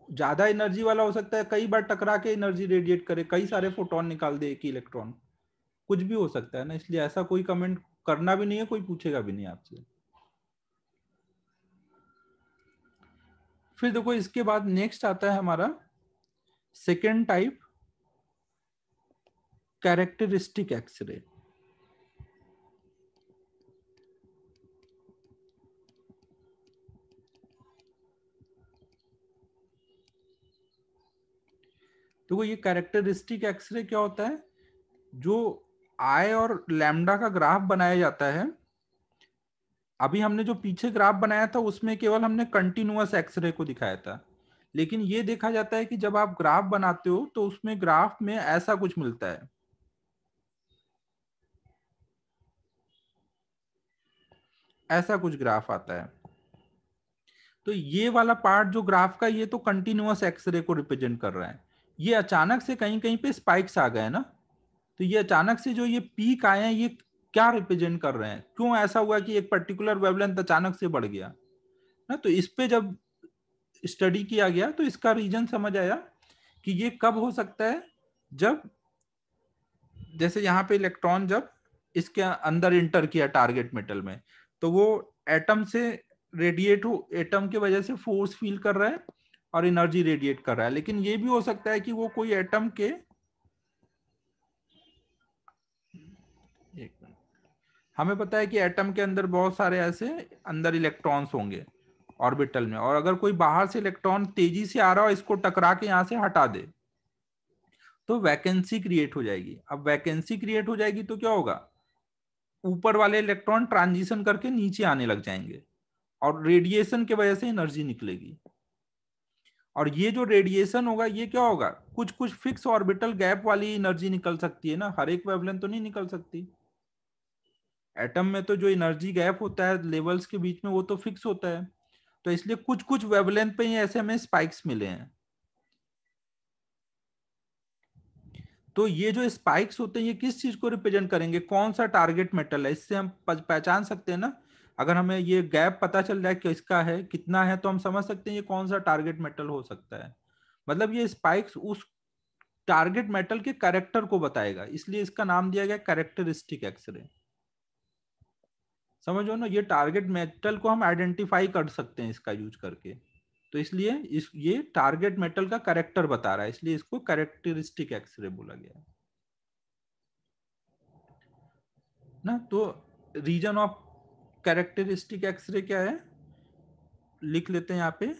ज्यादा एनर्जी वाला हो सकता है कई बार टकरा के एनर्जी रेडिएट करे, कई सारे फोटोन निकाल दे एक ही इलेक्ट्रॉन, कुछ भी हो सकता है ना, इसलिए ऐसा कोई कमेंट करना भी नहीं है, कोई पूछेगा भी नहीं आपसे। फिर देखो इसके बाद नेक्स्ट आता है हमारा सेकेंड टाइप, कैरेक्टरिस्टिक एक्सरे। देखो ये कैरेक्टरिस्टिक एक्सरे क्या होता है, जो आई और लैम्डा का ग्राफ बनाया जाता है। अभी हमने जो पीछे ग्राफ बनाया था उसमें केवल हमने कंटिन्यूअस एक्सरे को दिखाया था, लेकिन ये देखा जाता है कि जब आप ग्राफ बनाते हो तो उसमें ग्राफ में ऐसा कुछ मिलता है, ऐसा कुछ ग्राफ आता है। तो ये वाला पार्ट जो ग्राफ का, ये तो कंटिन्यूअस एक्सरे को रिप्रेजेंट कर रहा है। ये अचानक से कहीं कहीं पे स्पाइक्स आ गए ना, तो ये अचानक से जो ये पीक आए हैं ये क्या रिप्रेजेंट कर रहे हैं, क्यों ऐसा हुआ कि एक पर्टिकुलर वेवलेंथ अचानक से बढ़ गया ना। तो इस पे जब स्टडी किया गया तो इसका रीजन समझ आया कि ये कब हो सकता है, जब जैसे यहाँ पे इलेक्ट्रॉन जब इसके अंदर इंटर किया टारगेट मेटल में, तो वो एटम से रेडिएट हो, एटम के वजह से फोर्स फील कर रहा है और एनर्जी रेडिएट कर रहा है। लेकिन ये भी हो सकता है कि वो कोई एटम के, हमें पता है कि एटम के अंदर बहुत सारे ऐसे अंदर इलेक्ट्रॉन्स होंगे ऑर्बिटल में, और अगर कोई बाहर से इलेक्ट्रॉन तेजी से आ रहा हो इसको टकरा के यहां से हटा दे तो वैकेंसी क्रिएट हो जाएगी। अब वैकेंसी क्रिएट हो जाएगी तो क्या होगा, ऊपर वाले इलेक्ट्रॉन ट्रांजिशन करके नीचे आने लग जाएंगे और रेडिएशन की वजह से एनर्जी निकलेगी। और ये जो रेडिएशन होगा ये क्या होगा, कुछ कुछ फिक्स ऑर्बिटल गैप वाली एनर्जी निकल सकती है ना, हर एक वेवलेंथ तो नहीं निकल सकती। एटम में तो जो एनर्जी गैप होता है लेवल्स के बीच में वो तो फिक्स होता है, तो इसलिए कुछ कुछ वेवलेंथ पे ही ऐसे हमें स्पाइक्स मिले हैं। तो ये जो स्पाइक्स होते हैं ये किस चीज को रिप्रेजेंट करेंगे, कौन सा टारगेट मेटल है, इससे हम पहचान सकते हैं ना। अगर हमें ये गैप पता चल जाए किसका है कितना है, तो हम समझ सकते हैं ये कौन सा टारगेट मेटल हो सकता है। मतलब ये स्पाइक्स उस टारगेट मेटल के कैरेक्टर को बताएगा, इसलिए इसका नाम दिया गया कैरेक्टरिस्टिक एक्सरे। समझो ना, ये टारगेट मेटल को हम आइडेंटिफाई कर सकते हैं इसका यूज करके, तो इसलिए ये टारगेट मेटल का कैरेक्टर बता रहा है, इसलिए इसको कैरेक्टरिस्टिक एक्सरे बोला गया है ना। तो रीजन ऑफ कैरेक्टरिस्टिक एक्सरे क्या है, लिख लेते हैं यहाँ पे।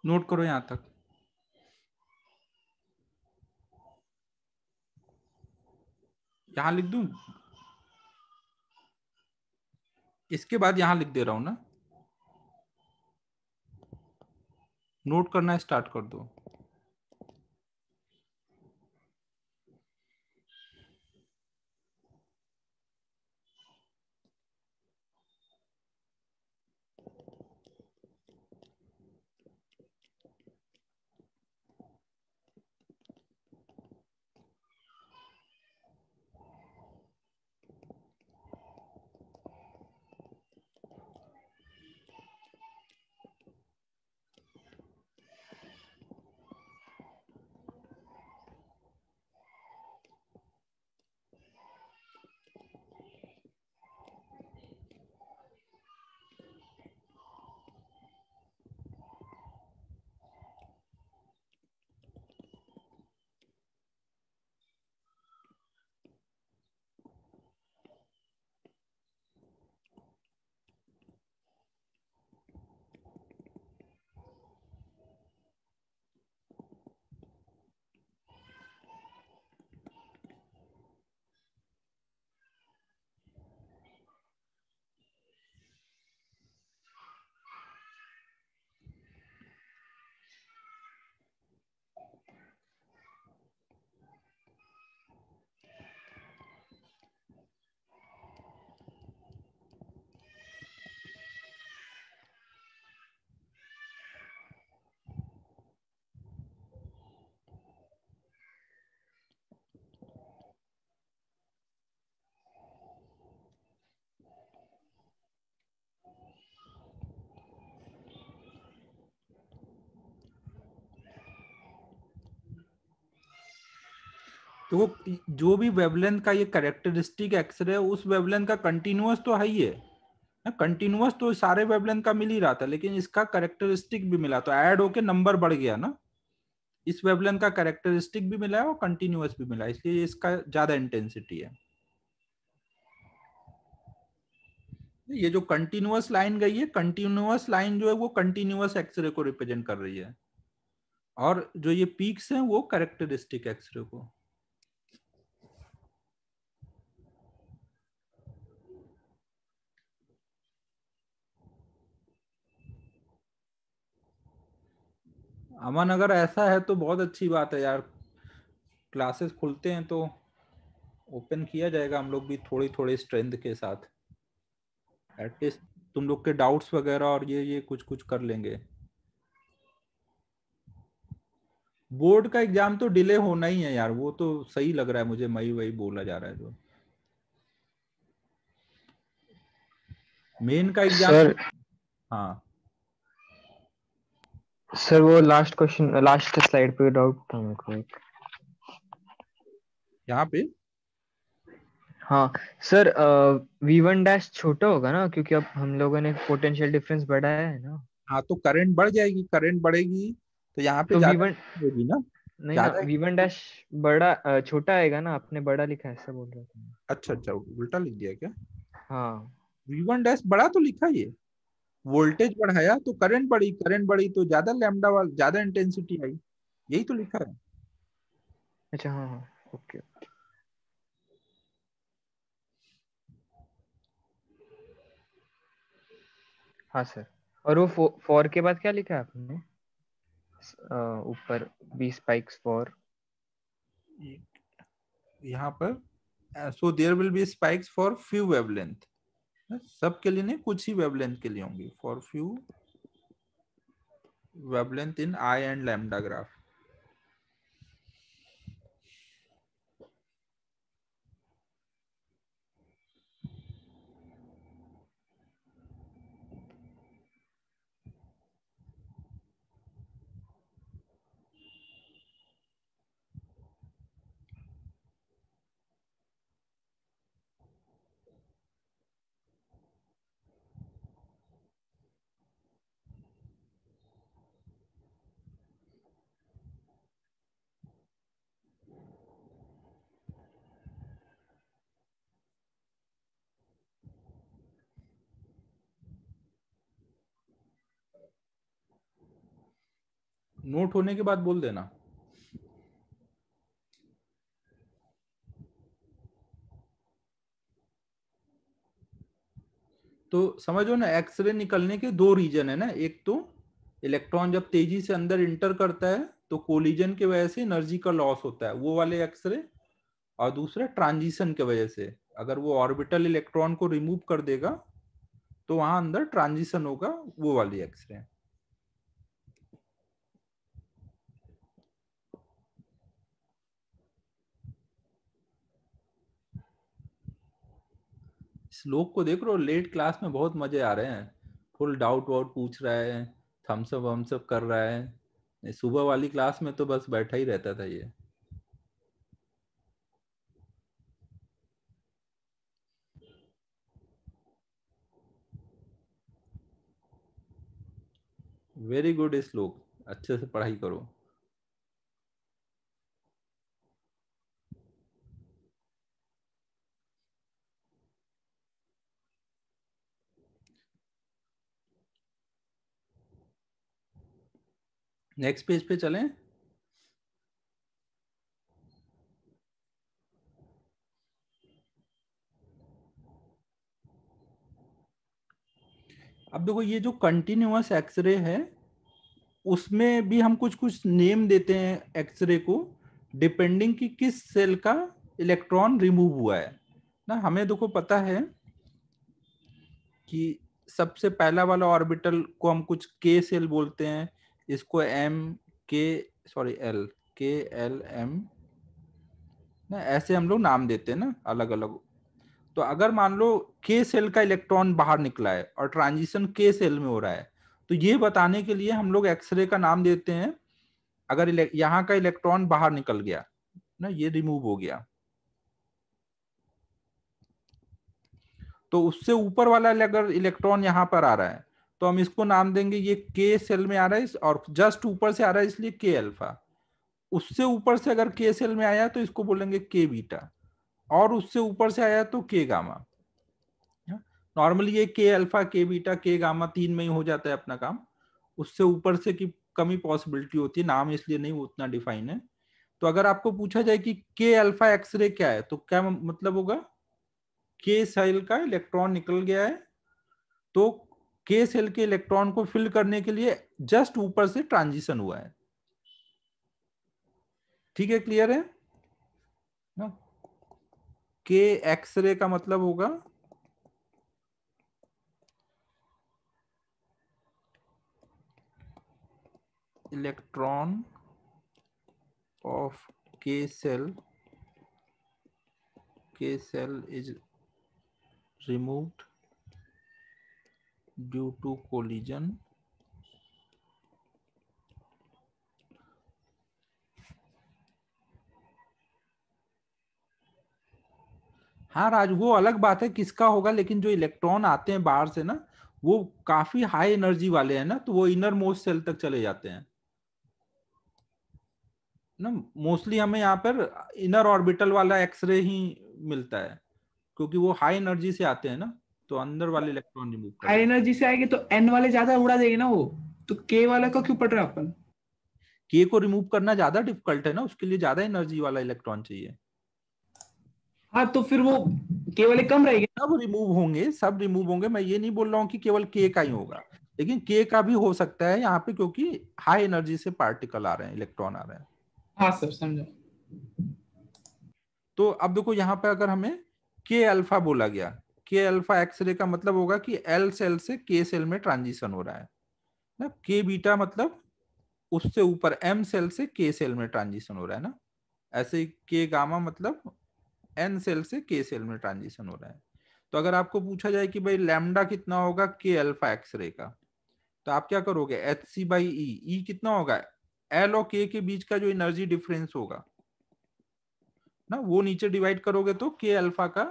नोट करो यहां तक। यहां लिख दूं, इसके बाद यहां लिख दे रहा हूं ना, नोट करना स्टार्ट कर दो। तो वो जो भी वेवलेंथ का ये कैरेक्टरिस्टिक एक्सरे है, उस वेवलेंथ का कंटिन्यूअस तो है ही है ना, कंटिन्यूअस तो सारे वेवलेंथ का मिल ही रहा था, लेकिन इसका कैरेक्टरिस्टिक भी मिला, तो ऐड होके नंबर बढ़ गया ना। इस वेवलेंथ का कैरेक्टरिस्टिक भी मिला है और कंटिन्यूअस भी मिला है, इसलिए इसका ज्यादा इंटेंसिटी है। ये जो कंटिन्यूअस लाइन गई है, कंटिन्यूअस लाइन जो है वो कंटिन्यूअस एक्सरे को रिप्रेजेंट कर रही है, और जो ये पीक्स हैं वो कैरेक्टरिस्टिक एक्सरे को। अमन, अगर ऐसा है तो बहुत अच्छी बात है यार, क्लासेस खुलते हैं तो ओपन किया जाएगा हम लोग भी थोड़ी थोड़ी स्ट्रेंथ के साथ, एटलीस्ट तुम लोग के डाउट्स वगैरह और ये कुछ कुछ कर लेंगे। बोर्ड का एग्जाम तो डिले होना ही है यार, वो तो सही लग रहा है मुझे, मई वही बोला जा रहा है जो। मेन का एग्जाम। सर हाँ सर वो लास्ट क्वेश्चन, लास्ट स्लाइड पे डाउट था मेरे को एक। यहाँ पे हाँ सर, V1 डैश छोटा होगा ना, क्योंकि अब हम लोगों ने पोटेंशियल डिफरेंस बढ़ाया है ना। हाँ, तो करंट बढ़ जाएगी, करंट बढ़ेगी तो यहाँ पे तो ज्यादा V1 होगी ना, नहीं ना, ज्यादा। V1 डैश बड़ा छोटा आएगा ना, आपने बड़ा लिखा है ऐसा बोल रहा था। अच्छा अच्छा, उल्टा लिख दिया क्या? हाँ। V1 डैश बड़ा तो लिखा ही है। वोल्टेज बढ़ाया तो करंट बढ़ी, करंट बढ़ी तो ज्यादा लैम्डा वाला, ज्यादा इंटेंसिटी आई, यही तो लिखा है। अच्छा हाँ हाँ, ओके। हाँ सर। और वो फॉर के बाद क्या लिखा है आपने ऊपर? Be spikes for. यहाँ पर so there will be spikes for few wavelength, सब के लिए नहीं, कुछ ही वेवलेंथ के लिए होंगी, for few wavelength in I and lambda graph. Note होने के बाद बोल देना। तो समझो ना, एक्सरे निकलने के दो रीजन है ना, एक तो इलेक्ट्रॉन जब तेजी से अंदर इंटर करता है तो कोलिजन की वजह से एनर्जी का लॉस होता है, वो वाले एक्सरे। और दूसरा ट्रांजिशन की वजह से, अगर वो ऑर्बिटल इलेक्ट्रॉन को रिमूव कर देगा तो वहां अंदर ट्रांजिशन होगा, वो वाली एक्सरे। श्लोक को देख रहे हो, लेट क्लास में बहुत मजे आ रहे हैं, फुल डाउट वाउट पूछ रहा है, थम्सअप वम्सअप कर रहा है। सुबह वाली क्लास में तो बस बैठा ही रहता था ये। वेरी गुड श्लोक, अच्छे से पढ़ाई करो। नेक्स्ट पेज पे चलें। अब देखो, ये जो कंटिन्यूअस एक्सरे है उसमें भी हम कुछ कुछ नेम देते हैं एक्सरे को, डिपेंडिंग कि किस सेल का इलेक्ट्रॉन रिमूव हुआ है ना। हमें देखो पता है कि सबसे पहला वाला ऑर्बिटल को हम कुछ के सेल बोलते हैं, इसको एम के सॉरी एल के एल एम ना, ऐसे हम लोग नाम देते हैं ना अलग अलग। तो अगर मान लो के सेल का इलेक्ट्रॉन बाहर निकला है और ट्रांजिशन के सेल में हो रहा है, तो ये बताने के लिए हम लोग एक्सरे का नाम देते हैं। अगर यहाँ का इलेक्ट्रॉन बाहर निकल गया ना, ये रिमूव हो गया, तो उससे ऊपर वाला अगर इलेक्ट्रॉन यहाँ पर आ रहा है तो हम इसको नाम देंगे, ये के सेल में आ रहा है और जस्ट ऊपर से आ रहा है इसलिए के अल्फा। उससे ऊपर से अगर के सेल में आया तो इसको बोलेंगे के बीटा, और उससे ऊपर से आया तो के गामा। नॉर्मली ये के अल्फा के बीटा के गामा तीन में ही हो जाता है अपना काम, उससे ऊपर से की कमी पॉसिबिलिटी होती है, नाम इसलिए नहीं उतना डिफाइन है। तो अगर आपको पूछा जाए कि के अल्फा एक्सरे क्या है तो क्या मतलब होगा, के सेल का इलेक्ट्रॉन निकल गया है तो के सेल के इलेक्ट्रॉन को फिल करने के लिए जस्ट ऊपर से ट्रांजिशन हुआ है। ठीक है, क्लियर है ना? के एक्सरे का मतलब होगा electron of K shell is removed due to collision हाँ राज, वो अलग बात है किसका होगा, लेकिन जो इलेक्ट्रॉन आते हैं बाहर से ना, वो काफी हाई एनर्जी वाले हैं ना, तो वो इनर मोस्ट सेल तक चले जाते हैं ना। मोस्टली हमें यहाँ पर इनर ऑर्बिटल वाला एक्सरे ही मिलता है, क्योंकि वो हाई एनर्जी से आते हैं ना, तो अंदर वाले इलेक्ट्रॉन रिमूव कर हाई देते हैं। एनर्जी से आएगी तो एन वाले ज्यादा उड़ा देगी ना वो, तो के वाले को क्यों पढ़ रहे हैं अपन? के को रिमूव करना ज्यादा डिफिकल्ट है ना, उसके लिए ज्यादा एनर्जी वाला इलेक्ट्रॉन चाहिए। हाँ तो फिर वो के वाले कम रहेंगे। सब रिमूव होंगे, सब रिमूव होंगे, मैं ये नहीं बोल रहा हूँ कि केवल के का ही होगा, लेकिन के का भी हो सकता है यहाँ पे, क्योंकि हाई एनर्जी से पार्टिकल आ रहे हैं, इलेक्ट्रॉन आ रहे हैं। हाँ सर समझा। तो अब देखो यहाँ पे अगर हमें के अल्फा बोला गया, के अल्फा एक्सरे का मतलब होगा कि एल सेल से के सेल में ट्रांजिशन हो रहा है ना। के बीटा मतलब उससे ऊपर एम सेल से के सेल में ट्रांजिशन हो रहा है ना। ऐसे ही के गामा मतलब एन सेल से के सेल में ट्रांजिशन हो रहा है। तो अगर आपको पूछा जाए कि भाई लैम्डा कितना होगा के अल्फा एक्सरे का, तो आप क्या करोगे, एच सी बाई ई, ई कितना होगा, एल और के बीच का जो एनर्जी डिफरेंस होगा ना, वो नीचे डिवाइड करोगे तो के अल्फा का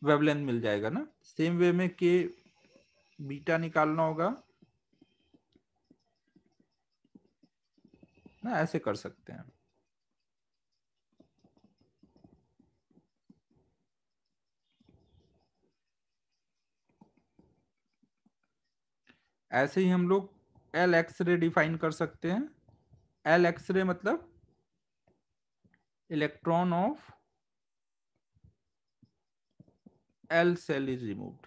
वेवलेंथ मिल जाएगा ना। सेम वे में के बीटा निकालना होगा ना, ऐसे कर सकते हैं। ऐसे ही हम लोग एल एक्सरे डिफाइन कर सकते हैं। एल एक्सरे मतलब electron of L shell is removed.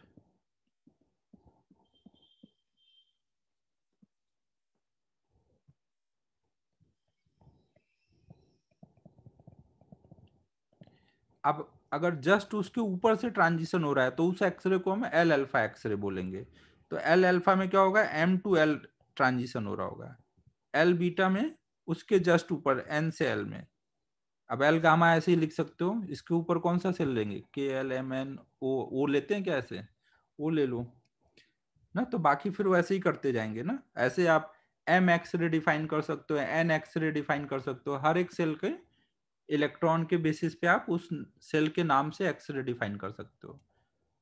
अब अगर जस्ट उसके ऊपर से ट्रांजिशन हो रहा है तो उस एक्सरे को हम एल अल्फा एक्सरे बोलेंगे। तो एल अल्फा में क्या होगा, एम टू एल ट्रांजिशन हो रहा होगा। एल बीटा में उसके जस्ट ऊपर एन से एल में। अब एल गामा ऐसे ही लिख सकते हो, इसके ऊपर कौन सा सेल लेंगे, के एल एम एन ओ लेते हैं क्या, ऐसे ओ ले लो ना। तो बाकी फिर वैसे ही करते जाएंगे ना। ऐसे आप एम एक्सरे डिफाइन कर सकते हो, एन एक्सरे डिफाइन कर सकते हो, हर एक सेल के इलेक्ट्रॉन के बेसिस पे आप उस सेल के नाम से एक्सरे डिफाइन कर सकते हो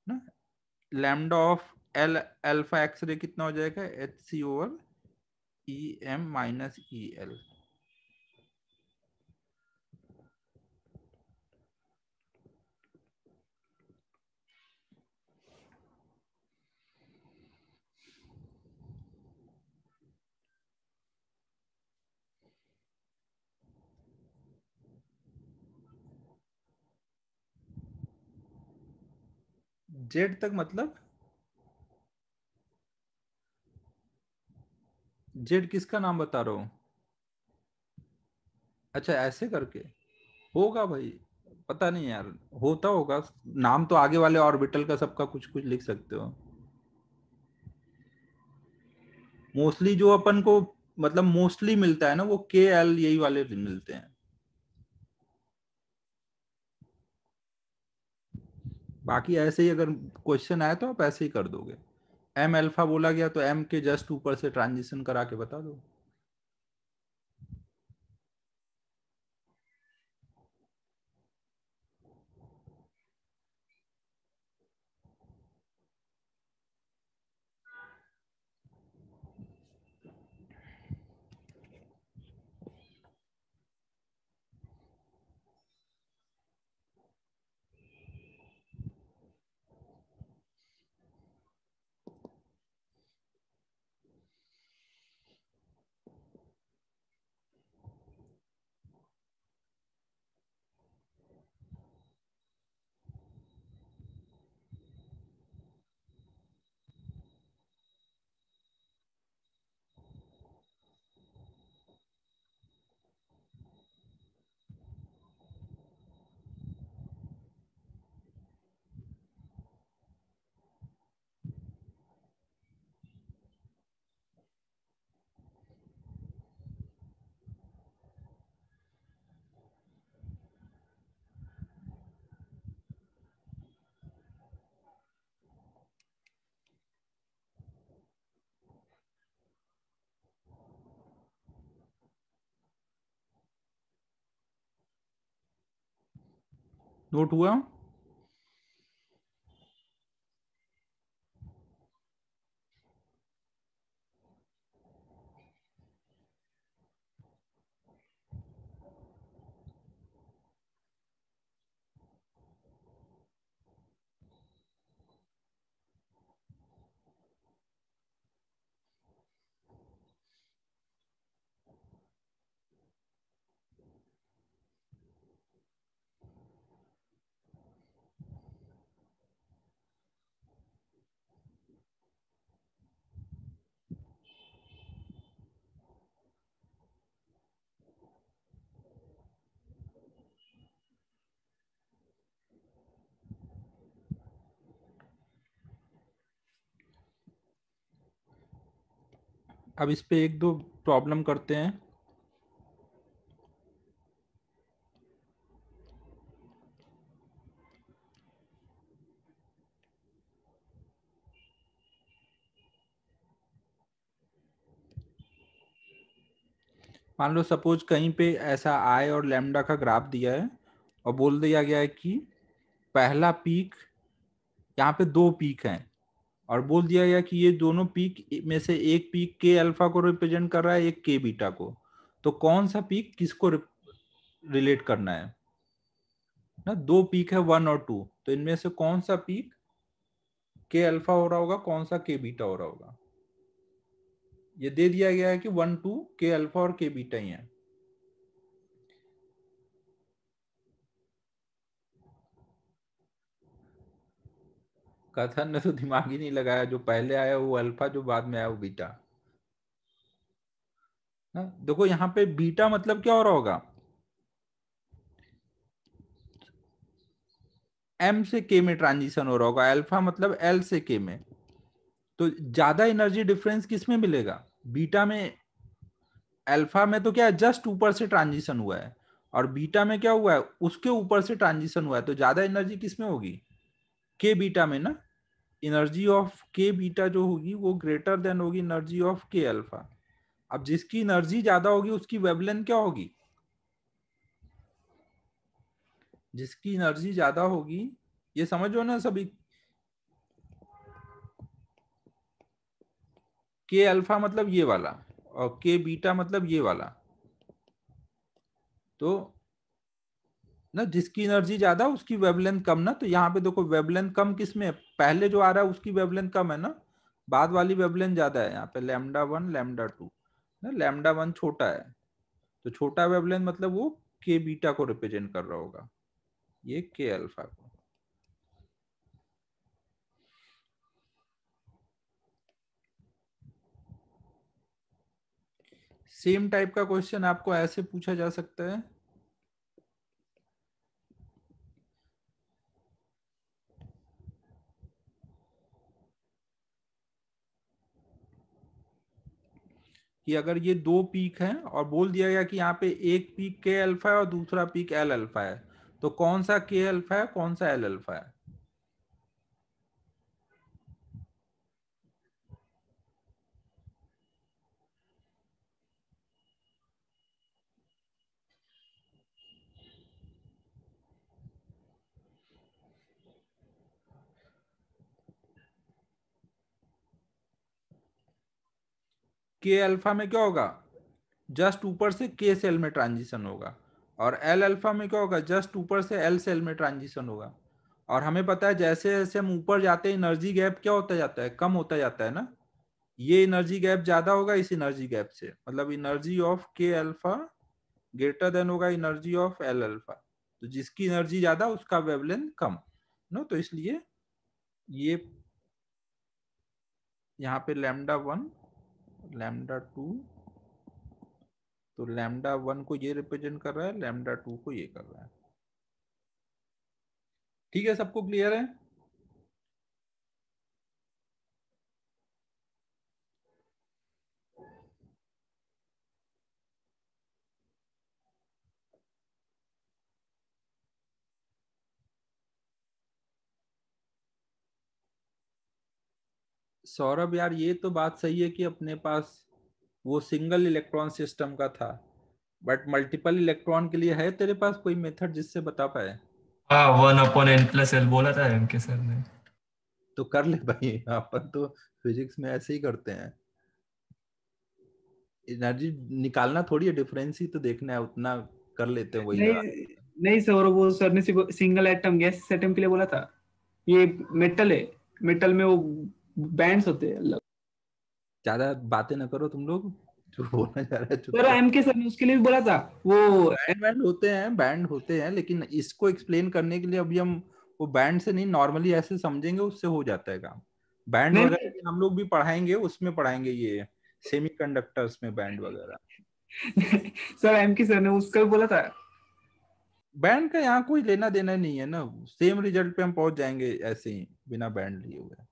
ना। Lambda of L alpha x-ray कितना हो जाएगा, H C over E M minus E L. Z तक मतलब जेड किसका नाम बता रहा हूँ, अच्छा ऐसे करके होगा भाई, पता नहीं यार, होता होगा। नाम तो आगे वाले ऑर्बिटल का सबका कुछ कुछ लिख सकते हो। मोस्टली जो अपन को मतलब मोस्टली मिलता है ना, वो के एल यही वाले मिलते हैं। बाकी ऐसे ही अगर क्वेश्चन आए तो आप ऐसे ही कर दोगे। एम अल्फा बोला गया तो एम के जस्ट ऊपर से ट्रांजिशन करा के बता दो। नोट हुआ? अब इस पे एक दो प्रॉब्लम करते हैं। मान लो सपोज कहीं पे ऐसा आई और लैम्डा का ग्राफ दिया है और बोल दिया गया है कि पहला पीक, यहाँ पे दो पीक हैं और बोल दिया गया कि ये दोनों पीक में से एक पीक के अल्फा को रिप्रेजेंट कर रहा है, एक के बीटा को। तो कौन सा पीक किसको रिलेट करना है ना? दो पीक है 1 और 2, तो इनमें से कौन सा पीक के अल्फा हो रहा होगा, कौन सा के बीटा हो रहा होगा? ये दे दिया गया है कि 1 2 के अल्फा और के बीटा ही है। कथन ने तो दिमाग ही नहीं लगाया, जो पहले आया वो अल्फा, जो बाद में आया वो बीटा। देखो यहाँ पे बीटा मतलब क्या हो रहा होगा, एम से के में ट्रांजिशन हो रहा होगा, अल्फा मतलब एल से के में। तो ज्यादा एनर्जी डिफरेंस किस में मिलेगा? बीटा में। अल्फा में तो क्या है, जस्ट ऊपर से ट्रांजिशन हुआ है, और बीटा में क्या हुआ है, उसके ऊपर से ट्रांजिशन हुआ है। तो ज्यादा एनर्जी किस में होगी? के बीटा में ना। एनर्जी ऑफ के बीटा जो होगी वो ग्रेटर देन होगी एनर्जी ऑफ के अल्फा। अब जिसकी एनर्जी ज्यादा होगी उसकी वेवलेंथ क्या होगी? जिसकी एनर्जी ज्यादा होगी, ये समझो ना सभी, के अल्फा मतलब ये वाला और के बीटा मतलब ये वाला। तो ना जिसकी एनर्जी ज्यादा उसकी वेवलेंथ कम ना। तो यहाँ पे देखो वेवलेंथ कम किस में है? पहले जो आ रहा है उसकी वेवलेंथ कम है ना, बाद वाली वेवलेंथ ज्यादा है। यहाँ पे लैम्डा 1 लैम्डा 2 ना, लैम्डा 1 छोटा है, तो छोटा वेवलेंथ मतलब वो के बीटा को रिप्रेजेंट कर रहा होगा, ये के अल्फा को। सेम टाइप का क्वेश्चन आपको ऐसे पूछा जा सकता है कि अगर ये दो पीक हैं और बोल दिया गया कि यहाँ पे एक पीक के अल्फा है और दूसरा पीक एल अल्फा है, तो कौन सा के अल्फा है, कौन सा एल अल्फा है? के अल्फा में क्या होगा, जस्ट ऊपर से के सेल में ट्रांजिशन होगा, और एल अल्फा में क्या होगा, जस्ट ऊपर से एल सेल में ट्रांजिशन होगा। और हमें पता है जैसे जैसे हम ऊपर जाते हैं एनर्जी गैप क्या होता जाता है, कम होता जाता है ना। ये एनर्जी गैप ज्यादा होगा इस एनर्जी गैप से, मतलब एनर्जी ऑफ के अल्फा ग्रेटर देन होगा एनर्जी ऑफ एल अल्फा। तो जिसकी एनर्जी ज्यादा उसका वेवलेंथ कम नो, तो इसलिए ये यहाँ पे लैम्डा 1 लैम्डा 2, तो लैम्डा 1 को ये रिप्रेजेंट कर रहा है, लैम्डा 2 को ये कर रहा है। ठीक है, सबको क्लियर है? सौरभ यार, ये तो बात सही है कि अपने पास वो सिंगल इलेक्ट्रॉन सिस्टम का था, बट मल्टीपल इलेक्ट्रॉन के लिए है तेरे पास कोई मेथड जिससे बता पाए? हाँ 1/n+l बोला था एम के सर ने। तो कर ले भाई, अपन तो फिजिक्स में ऐसे ही करते हैं। एनर्जी निकालना थोड़ी है, डिफरेंस ही तो देखना है, उतना कर लेते हैं, वही लगा। नहीं नहीं सर, वो सर ने सिर्फ सिंगल एटम, गैस एटम के लिए बोला था। ये मेटल है, मेटल में वो बैंड्स होते हैं अलग। ज्यादा बातें ना करो तुम लोग, जो बोलना चाह रहा है सर चुपचाप। एम के सर ने उसके लिए भी बोला था वो। बैंड होते हैं, लेकिन इसको एक्सप्लेन करने के लिए अभी हम वो बैंड से नहीं, नॉर्मली ऐसे समझेंगे, उससे हो जाता है काम। बैंड नहीं वगैरह भी हम लोग भी पढ़ाएंगे, उसमें पढ़ाएंगे ये सेमीकंडक्टर्स में बैंड वगैरह। नहीं सर, एम के सर ने उसका भी बोला था। बैंड का यहाँ कोई लेना देना नहीं है ना, सेम रिजल्ट पे हम पहुंच जाएंगे ऐसे ही बिना बैंड लिए हुए।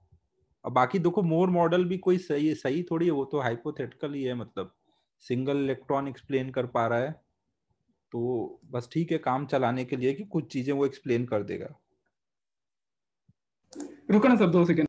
और बाकी देखो, मोर मॉडल भी कोई सही सही थोड़ी है, वो तो हाइपोथेटिकल ही है, मतलब सिंगल इलेक्ट्रॉन एक्सप्लेन कर पा रहा है, तो बस ठीक है काम चलाने के लिए कि कुछ चीजें वो एक्सप्लेन कर देगा। रुको ना सर 2 सेकंड।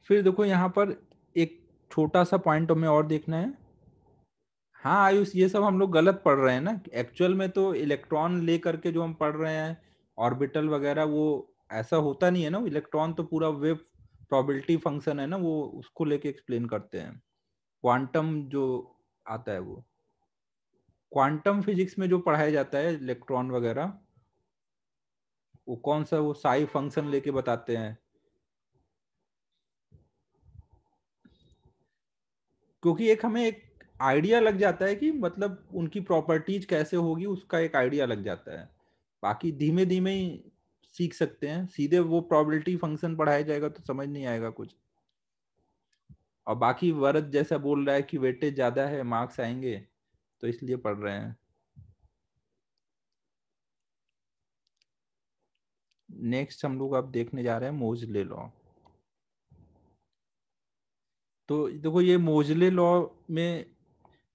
फिर देखो यहाँ पर एक छोटा सा पॉइंट हमें और देखना है। हाँ आयुष, ये सब हम लोग गलत पढ़ रहे हैं ना, एक्चुअल में तो इलेक्ट्रॉन ले करके जो हम पढ़ रहे हैं ऑर्बिटल वगैरह, वो ऐसा होता नहीं है ना। इलेक्ट्रॉन तो पूरा वेव प्रोबेबिलिटी फंक्शन है ना, वो उसको लेके एक्सप्लेन करते हैं। क्वांटम जो आता है, वो क्वांटम फिजिक्स में जो पढ़ाया जाता है इलेक्ट्रॉन वगैरह, वो कौन सा, वो साई फंक्शन लेके बताते हैं। क्योंकि एक हमें एक आइडिया लग जाता है कि मतलब उनकी प्रॉपर्टीज कैसे होगी, उसका एक आइडिया लग जाता है। बाकी धीमे धीमे ही सीख सकते हैं, सीधे वो प्रोबेबिलिटी फंक्शन पढ़ाया जाएगा तो समझ नहीं आएगा कुछ। और बाकी वरद जैसा बोल रहा है कि वेटेज ज्यादा है, मार्क्स आएंगे, तो इसलिए पढ़ रहे हैं। नेक्स्ट हम लोग अब देखने जा रहे हैं मोजले लॉ। तो देखो ये मोजले लॉ में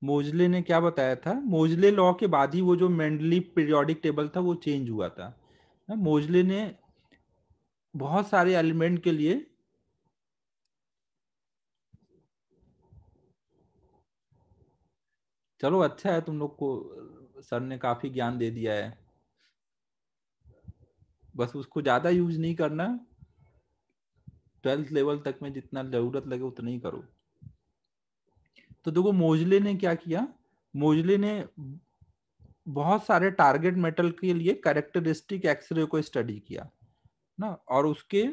मोजले ने क्या बताया था, मोजले लॉ के बाद ही वो जो मेंडलीव पीरियोडिक टेबल था वो चेंज हुआ था। मोजले ने बहुत सारे एलिमेंट के लिए चलो अच्छा है, तुम लोग को सर ने काफी ज्ञान दे दिया है, बस उसको ज्यादा यूज नहीं करना। 12th लेवल तक में जितना जरूरत लगे उतना ही करो। तो देखो मोजले ने क्या किया, मोजले ने बहुत सारे टारगेट मेटल के लिए कैरेक्टरिस्टिक एक्सरे को स्टडी किया ना, और उसके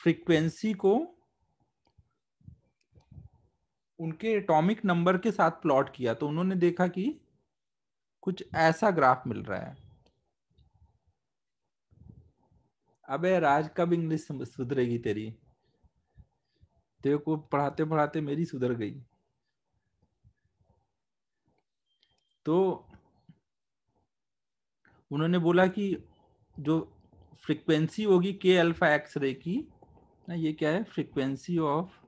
फ्रीक्वेंसी को उनके एटॉमिक नंबर के साथ प्लॉट किया, तो उन्होंने देखा कि कुछ ऐसा ग्राफ मिल रहा है। अबे राज, कब इंग्लिश सुधरेगी तेरी? तेरे को पढ़ाते पढ़ाते मेरी सुधर गई। तो उन्होंने बोला कि जो फ्रीक्वेंसी होगी के अल्फा एक्स रे की ना, ये क्या है, फ्रीक्वेंसी ऑफ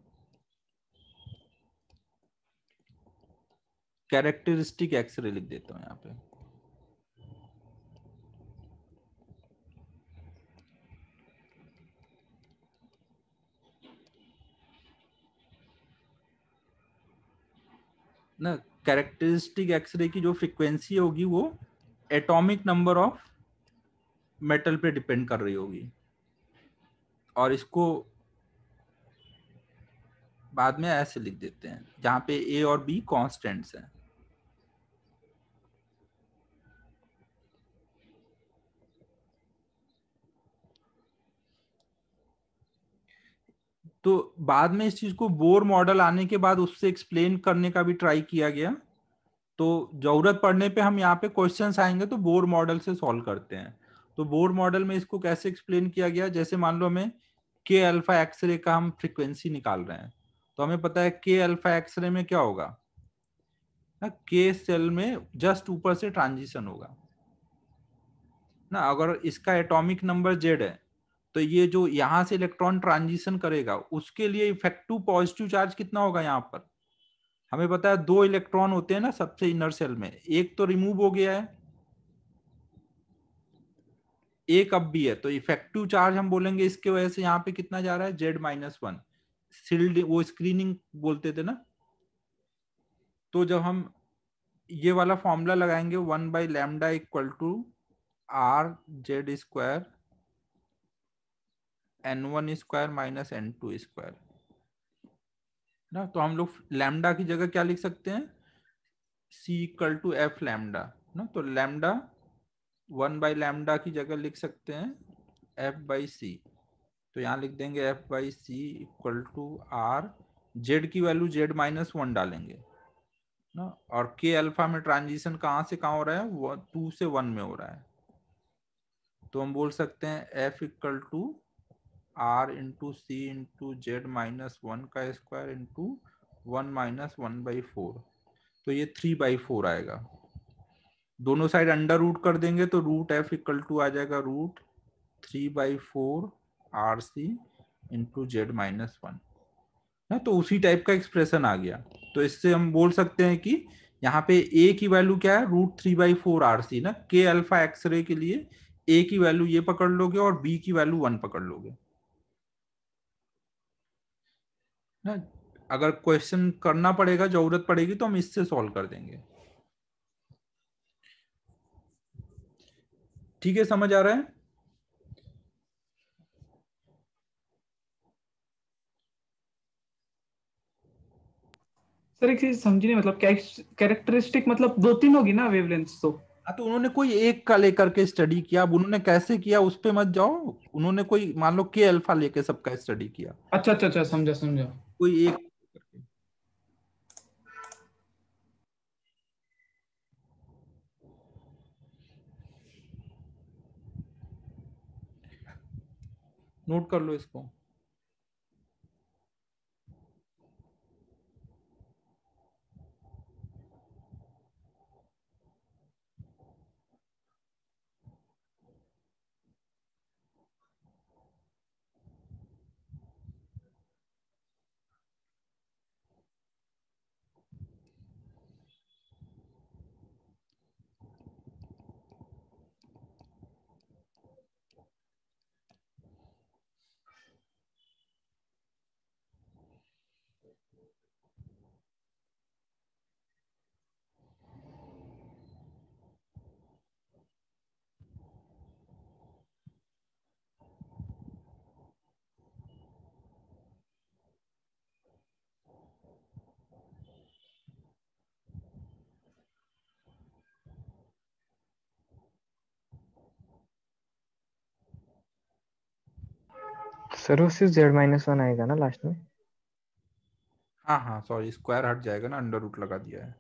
कैरेक्टरिस्टिक एक्सरे लिख देता हूं यहाँ पे। ना कैरेक्टरिस्टिक एक्सरे की जो फ्रीक्वेंसी होगी वो एटॉमिक नंबर ऑफ मेटल पे डिपेंड कर रही होगी, और इसको बाद में ऐसे लिख देते हैं जहां पे ए और बी कांस्टेंट्स हैं। तो बाद में इस चीज को बोर मॉडल आने के बाद उससे एक्सप्लेन करने का भी ट्राई किया गया। तो जरूरत पड़ने पे हम यहाँ पे क्वेश्चंस आएंगे तो बोर मॉडल से सॉल्व करते हैं। तो बोर मॉडल में इसको कैसे एक्सप्लेन किया गया, जैसे मान लो हमें के अल्फा एक्सरे का हम फ्रीक्वेंसी निकाल रहे हैं, तो हमें पता है के अल्फा एक्सरे में क्या होगा ना, के सेल में जस्ट ऊपर से ट्रांजिशन होगा ना। अगर इसका एटॉमिक नंबर जेड है तो ये जो यहां से इलेक्ट्रॉन ट्रांजिशन करेगा उसके लिए इफेक्टिव पॉजिटिव चार्ज कितना होगा यहाँ पर। हमें पता है 2 इलेक्ट्रॉन होते हैं ना सबसे इनर सेल में, एक तो रिमूव हो गया है, एक अब भी है, तो इफेक्टिव चार्ज हम बोलेंगे इसके वजह से यहाँ पे कितना जा रहा है, Z-1। सील्ड, वो स्क्रीनिंग बोलते थे ना। तो जब हम ये वाला फॉर्मूला लगाएंगे 1/λ equal to RZ² N1² minus N2² ना, तो हम लोग लैम्डा की जगह क्या लिख सकते हैं, C equal to F lambda ना। तो लैम्डा 1/λ की जगह लिख सकते हैं F/C। तो यहाँ लिख देंगे F/C equal to R, Z की वैल्यू Z-1 डालेंगे ना, और के अल्फा में ट्रांजिशन कहाँ से कहाँ हो रहा है, वो 2 से 1 में हो रहा है। तो हम बोल सकते हैं F equal to R into C into Z-1 का स्क्वायर इंटू 1 माइनस 1/4। तो ये 3/4 आएगा। दोनों साइड अंडर रूट कर देंगे तो रूट F इक्वल टू आ जाएगा रूट 3/4 RC इंटू Z-1 ना। तो उसी टाइप का एक्सप्रेशन आ गया। तो इससे हम बोल सकते हैं कि यहाँ पे A की वैल्यू क्या है, रूट 3/4 RC ना। के अल्फा एक्सरे के लिए A की वैल्यू ये पकड़ लोगे और B की वैल्यू 1 पकड़ लोगे ना। अगर क्वेश्चन करना पड़ेगा, जरूरत पड़ेगी तो हम इससे सॉल्व कर देंगे। ठीक है, समझ आ रहा है। सर एक चीज समझी नहीं, मतलब कैरेक्टरिस्टिक मतलब 2-3 होगी ना वेवलेंथ तो। हाँ, तो उन्होंने कोई एक का लेकर के स्टडी किया। अब उन्होंने कैसे किया उस पे मत जाओ। उन्होंने कोई मान लो के अल्फा लेके सबका स्टडी किया, अच्छा अच्छा अच्छा, समझा समझा। कोई एक। नोट कर लो इसको। सर वो सिर्फ Z-1 आएगा ना लास्ट में। हाँ हाँ, सॉरी, स्क्वायर हट जाएगा ना, अंडर रूट लगा दिया है।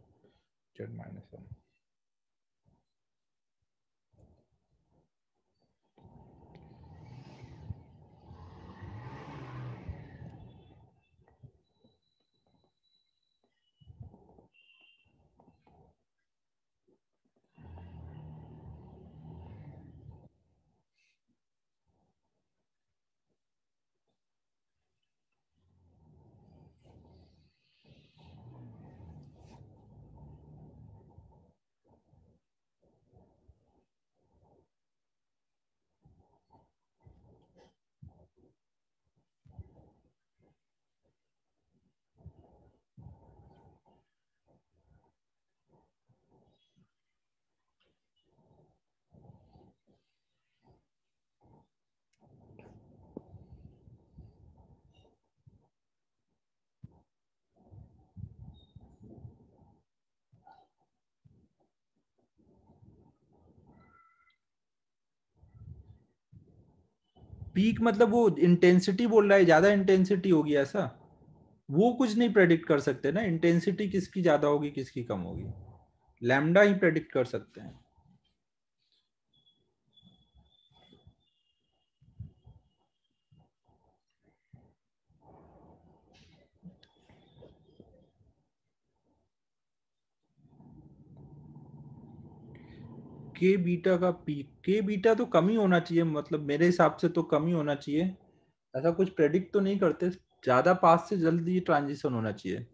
Z-1। पीक मतलब वो इंटेंसिटी बोल रहा है, ज्यादा इंटेंसिटी होगी ऐसा। वो कुछ नहीं प्रेडिक्ट कर सकते ना, इंटेंसिटी किसकी ज्यादा होगी किसकी कम होगी। लैम्डा ही प्रेडिक्ट कर सकते हैं। के बीटा का पी, के बीटा तो कम ही होना चाहिए, मतलब मेरे हिसाब से तो कम ही होना चाहिए। ऐसा कुछ प्रेडिक्ट तो नहीं करते, ज्यादा पास से जल्दी ट्रांजिशन होना चाहिए।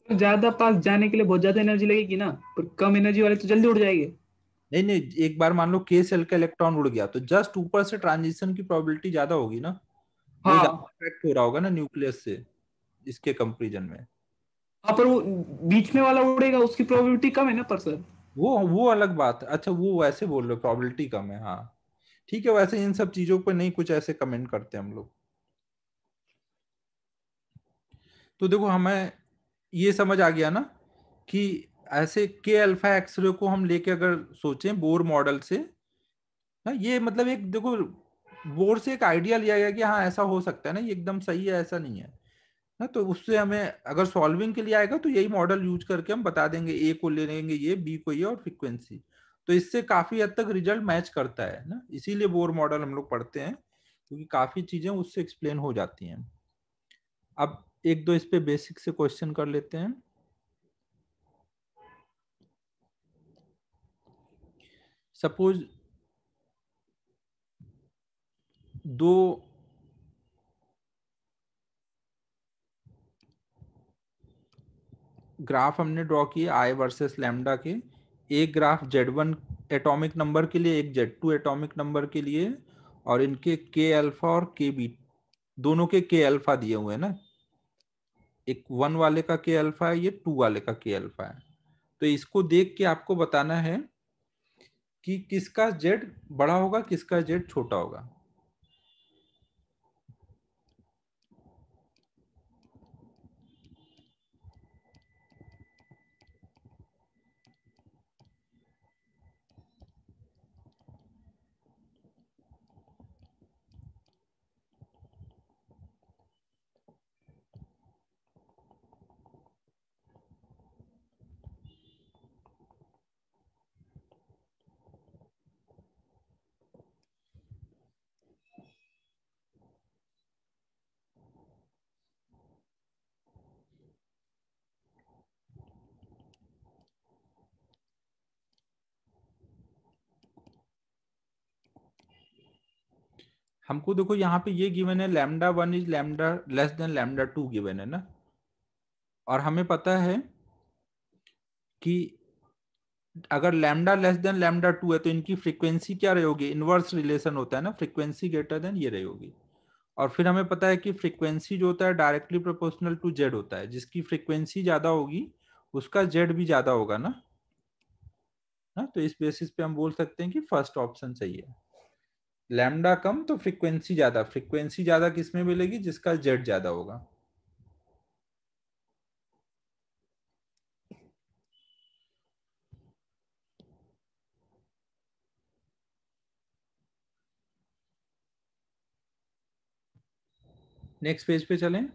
ज्यादा पास जाने के लिए बहुत ज्यादा एनर्जी लगेगी ना, पर कम एनर्जी वाले तो जल्दी उड़ जाएंगे। नहीं नहीं, एक बार मान लो के सेल का इलेक्ट्रॉन उड़ गया तो जस्ट ऊपर से ट्रांजिशन की प्रोबेबिलिटी ज्यादा होगी ना, वो ज्यादा हाँ अट्रैक्ट हो रहा होगा ना न्यूक्लियस से इसके कंपैरिजन में। हाँ, पर वो बीच में वाला उड़ेगा, उसकी प्रोबेबिलिटी कम है ना पर सर। वो अलग बात है। अच्छा वो वैसे बोल रहे हो प्रोबेबिलिटी कम है, हाँ ठीक है। वैसे इन सब चीजों पे नहीं कुछ ऐसे कमेंट करते हम लोग। तो देखो हमें ये समझ आ गया ना कि ऐसे के अल्फा एक्सरे को हम लेके अगर सोचें बोर मॉडल से ना, ये मतलब एक देखो बोर से एक आइडिया लिया गया कि हाँ ऐसा हो सकता है ना, ये एकदम सही है ऐसा नहीं है ना। तो उससे हमें अगर सॉल्विंग के लिए आएगा तो यही मॉडल यूज करके हम बता देंगे, ए को ले लेंगे ये, बी को ये और फ्रीक्वेंसी। तो इससे काफी हद तक रिजल्ट मैच करता है ना, इसीलिए बोर मॉडल हम लोग पढ़ते हैं क्योंकि काफी चीजें उससे एक्सप्लेन हो जाती हैं। अब एक दो इस पे बेसिक से क्वेश्चन कर लेते हैं। सपोज दो ग्राफ हमने ड्रॉ किए आई वर्सेस लैम्डा के। एक ग्राफ Z1 एटॉमिक नंबर के लिए, एक Z2 एटॉमिक नंबर के लिए, और इनके के अल्फा और के बी दोनों के अल्फा दिए हुए हैं ना। एक 1 वाले का के अल्फा है, ये 2 वाले का के अल्फा है। तो इसको देख के आपको बताना है कि किसका Z बड़ा होगा किसका Z छोटा होगा। हमको देखो यहाँ पे ये गिवन है lambda 1 is lambda less than lambda 2 given है ना, और हमें पता है कि अगर लैम्डा लेस देन लैम्डा 2 है तो इनकी फ्रीक्वेंसी क्या रहेगी, इनवर्स रिलेशन होता है ना, फ्रीक्वेंसी ग्रेटर देन ये रहेगी। और फिर हमें पता है कि फ्रीक्वेंसी जो होता है डायरेक्टली प्रोपोर्शनल टू जेड होता है, जिसकी फ्रीक्वेंसी ज्यादा होगी उसका जेड भी ज्यादा होगा ना। तो इस बेसिस पे हम बोल सकते हैं कि फर्स्ट ऑप्शन सही है। लैम्डा कम तो फ्रीक्वेंसी ज्यादा, फ्रीक्वेंसी ज्यादा किसमें मिलेगी, जिसका जेड ज्यादा होगा। नेक्स्ट पेज पे चलें।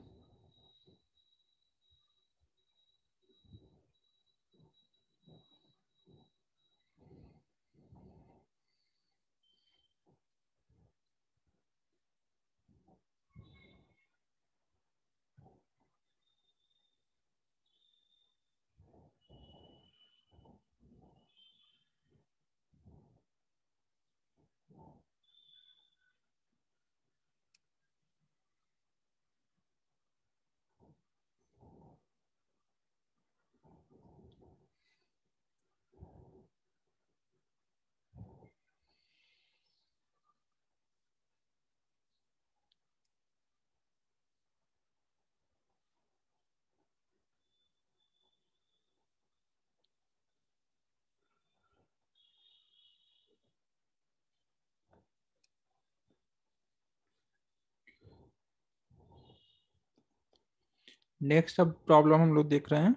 नेक्स्ट अब प्रॉब्लम हम लोग देख रहे हैं।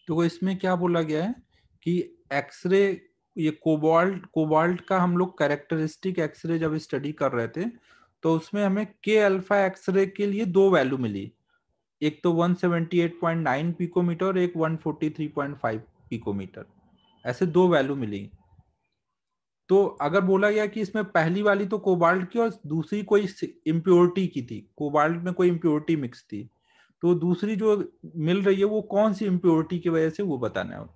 तो इसमें क्या बोला गया है कि एक्सरे, ये कोबाल्ट का हम लोग कैरेक्टरिस्टिक एक्सरे जब स्टडी कर रहे थे तो उसमें हमें के अल्फा एक्सरे के लिए दो वैल्यू मिली, एक तो 178.9 पिकोमीटर और एक 143.5 पिकोमीटर, ऐसे दो वैल्यू मिली। तो अगर बोला गया कि इसमें पहली वाली तो कोबाल्ट की और दूसरी कोई इम्प्योरिटी की थी, कोबाल्ट में कोई इम्प्योरिटी मिक्स थी, तो दूसरी जो मिल रही है वो कौन सी इम्प्योरिटी की वजह से वो बताना है।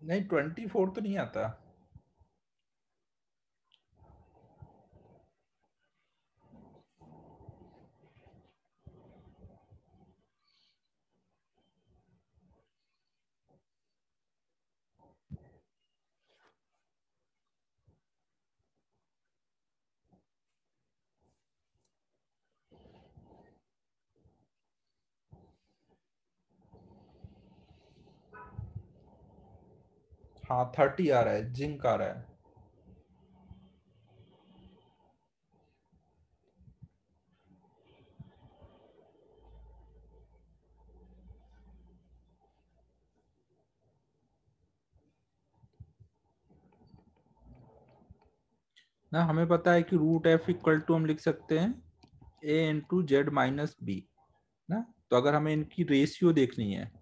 नहीं 24 तो नहीं आता। हाँ 30 आ रहा है, जिंक आ रहा है। ना हमें पता है कि रूट एफ इक्वल टू हम लिख सकते हैं ए इंटू जेड माइनस बी ना। तो अगर हमें इनकी रेशियो देखनी है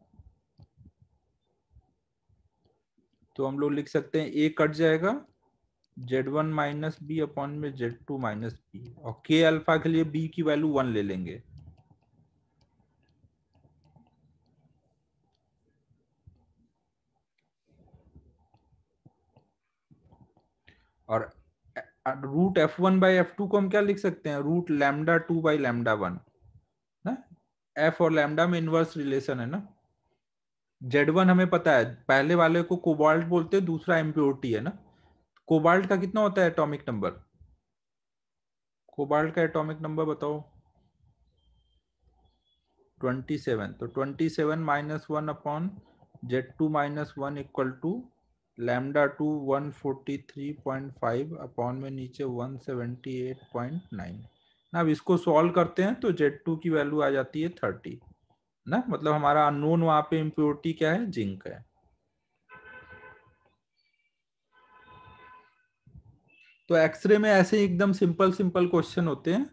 तो हम लोग लिख सकते हैं ए कट जाएगा Z1 माइनस बी अपॉन में Z2 माइनस बी, और के अल्फा के लिए बी की वैल्यू 1 ले लेंगे। और रूट F1 बाई F2 को हम क्या लिख सकते हैं, रूट लैम्डा 2 बाई लैम्डा 1 ना। F और लैम्डा में इनवर्स रिलेशन है ना। Z1 हमें पता है, पहले वाले को कोबाल्ट बोलते हैं, दूसरा इम्प्योरिटी है ना। कोबाल्ट का कितना होता है एटॉमिक नंबर, कोबाल्ट का एटॉमिक नंबर बताओ। 27, तो 27 minus 1 upon Z2 minus 1 equal to lambda 2 143.5 upon में नीचे 178.9 ना। अब इसको सॉल्व करते हैं तो Z2 की वैल्यू आ जाती है 30 ना। मतलब हमारा अननोन वहां पे इम्प्योरिटी क्या है, जिंक है। तो एक्सरे में ऐसे एकदम सिंपल सिंपल क्वेश्चन होते हैं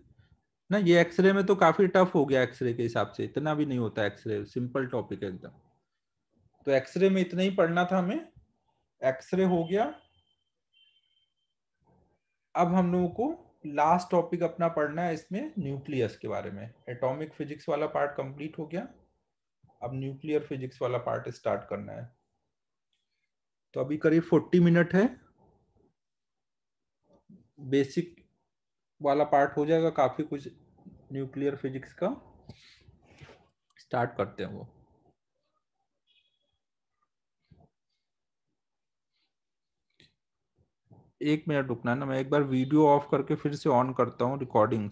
ना। ये एक्सरे में तो काफी टफ हो गया, एक्सरे के हिसाब से इतना भी नहीं होता, एक्सरे सिंपल टॉपिक है एकदम। तो एक्सरे में इतना ही पढ़ना था हमें, एक्सरे हो गया। अब हम लोगों को लास्ट टॉपिक अपना पढ़ना है इसमें, न्यूक्लियस के बारे में। एटॉमिक फिजिक्स वाला पार्ट कंप्लीट हो गया, अब न्यूक्लियर फिजिक्स वाला पार्ट स्टार्ट करना है। तो अभी करीब 40 मिनट है, बेसिक वाला पार्ट हो जाएगा, काफी कुछ न्यूक्लियर फिजिक्स का। स्टार्ट करते हैं वो। एक मिनट रुकना ना, मैं एक बार वीडियो ऑफ करके फिर से ऑन करता हूँ रिकॉर्डिंग।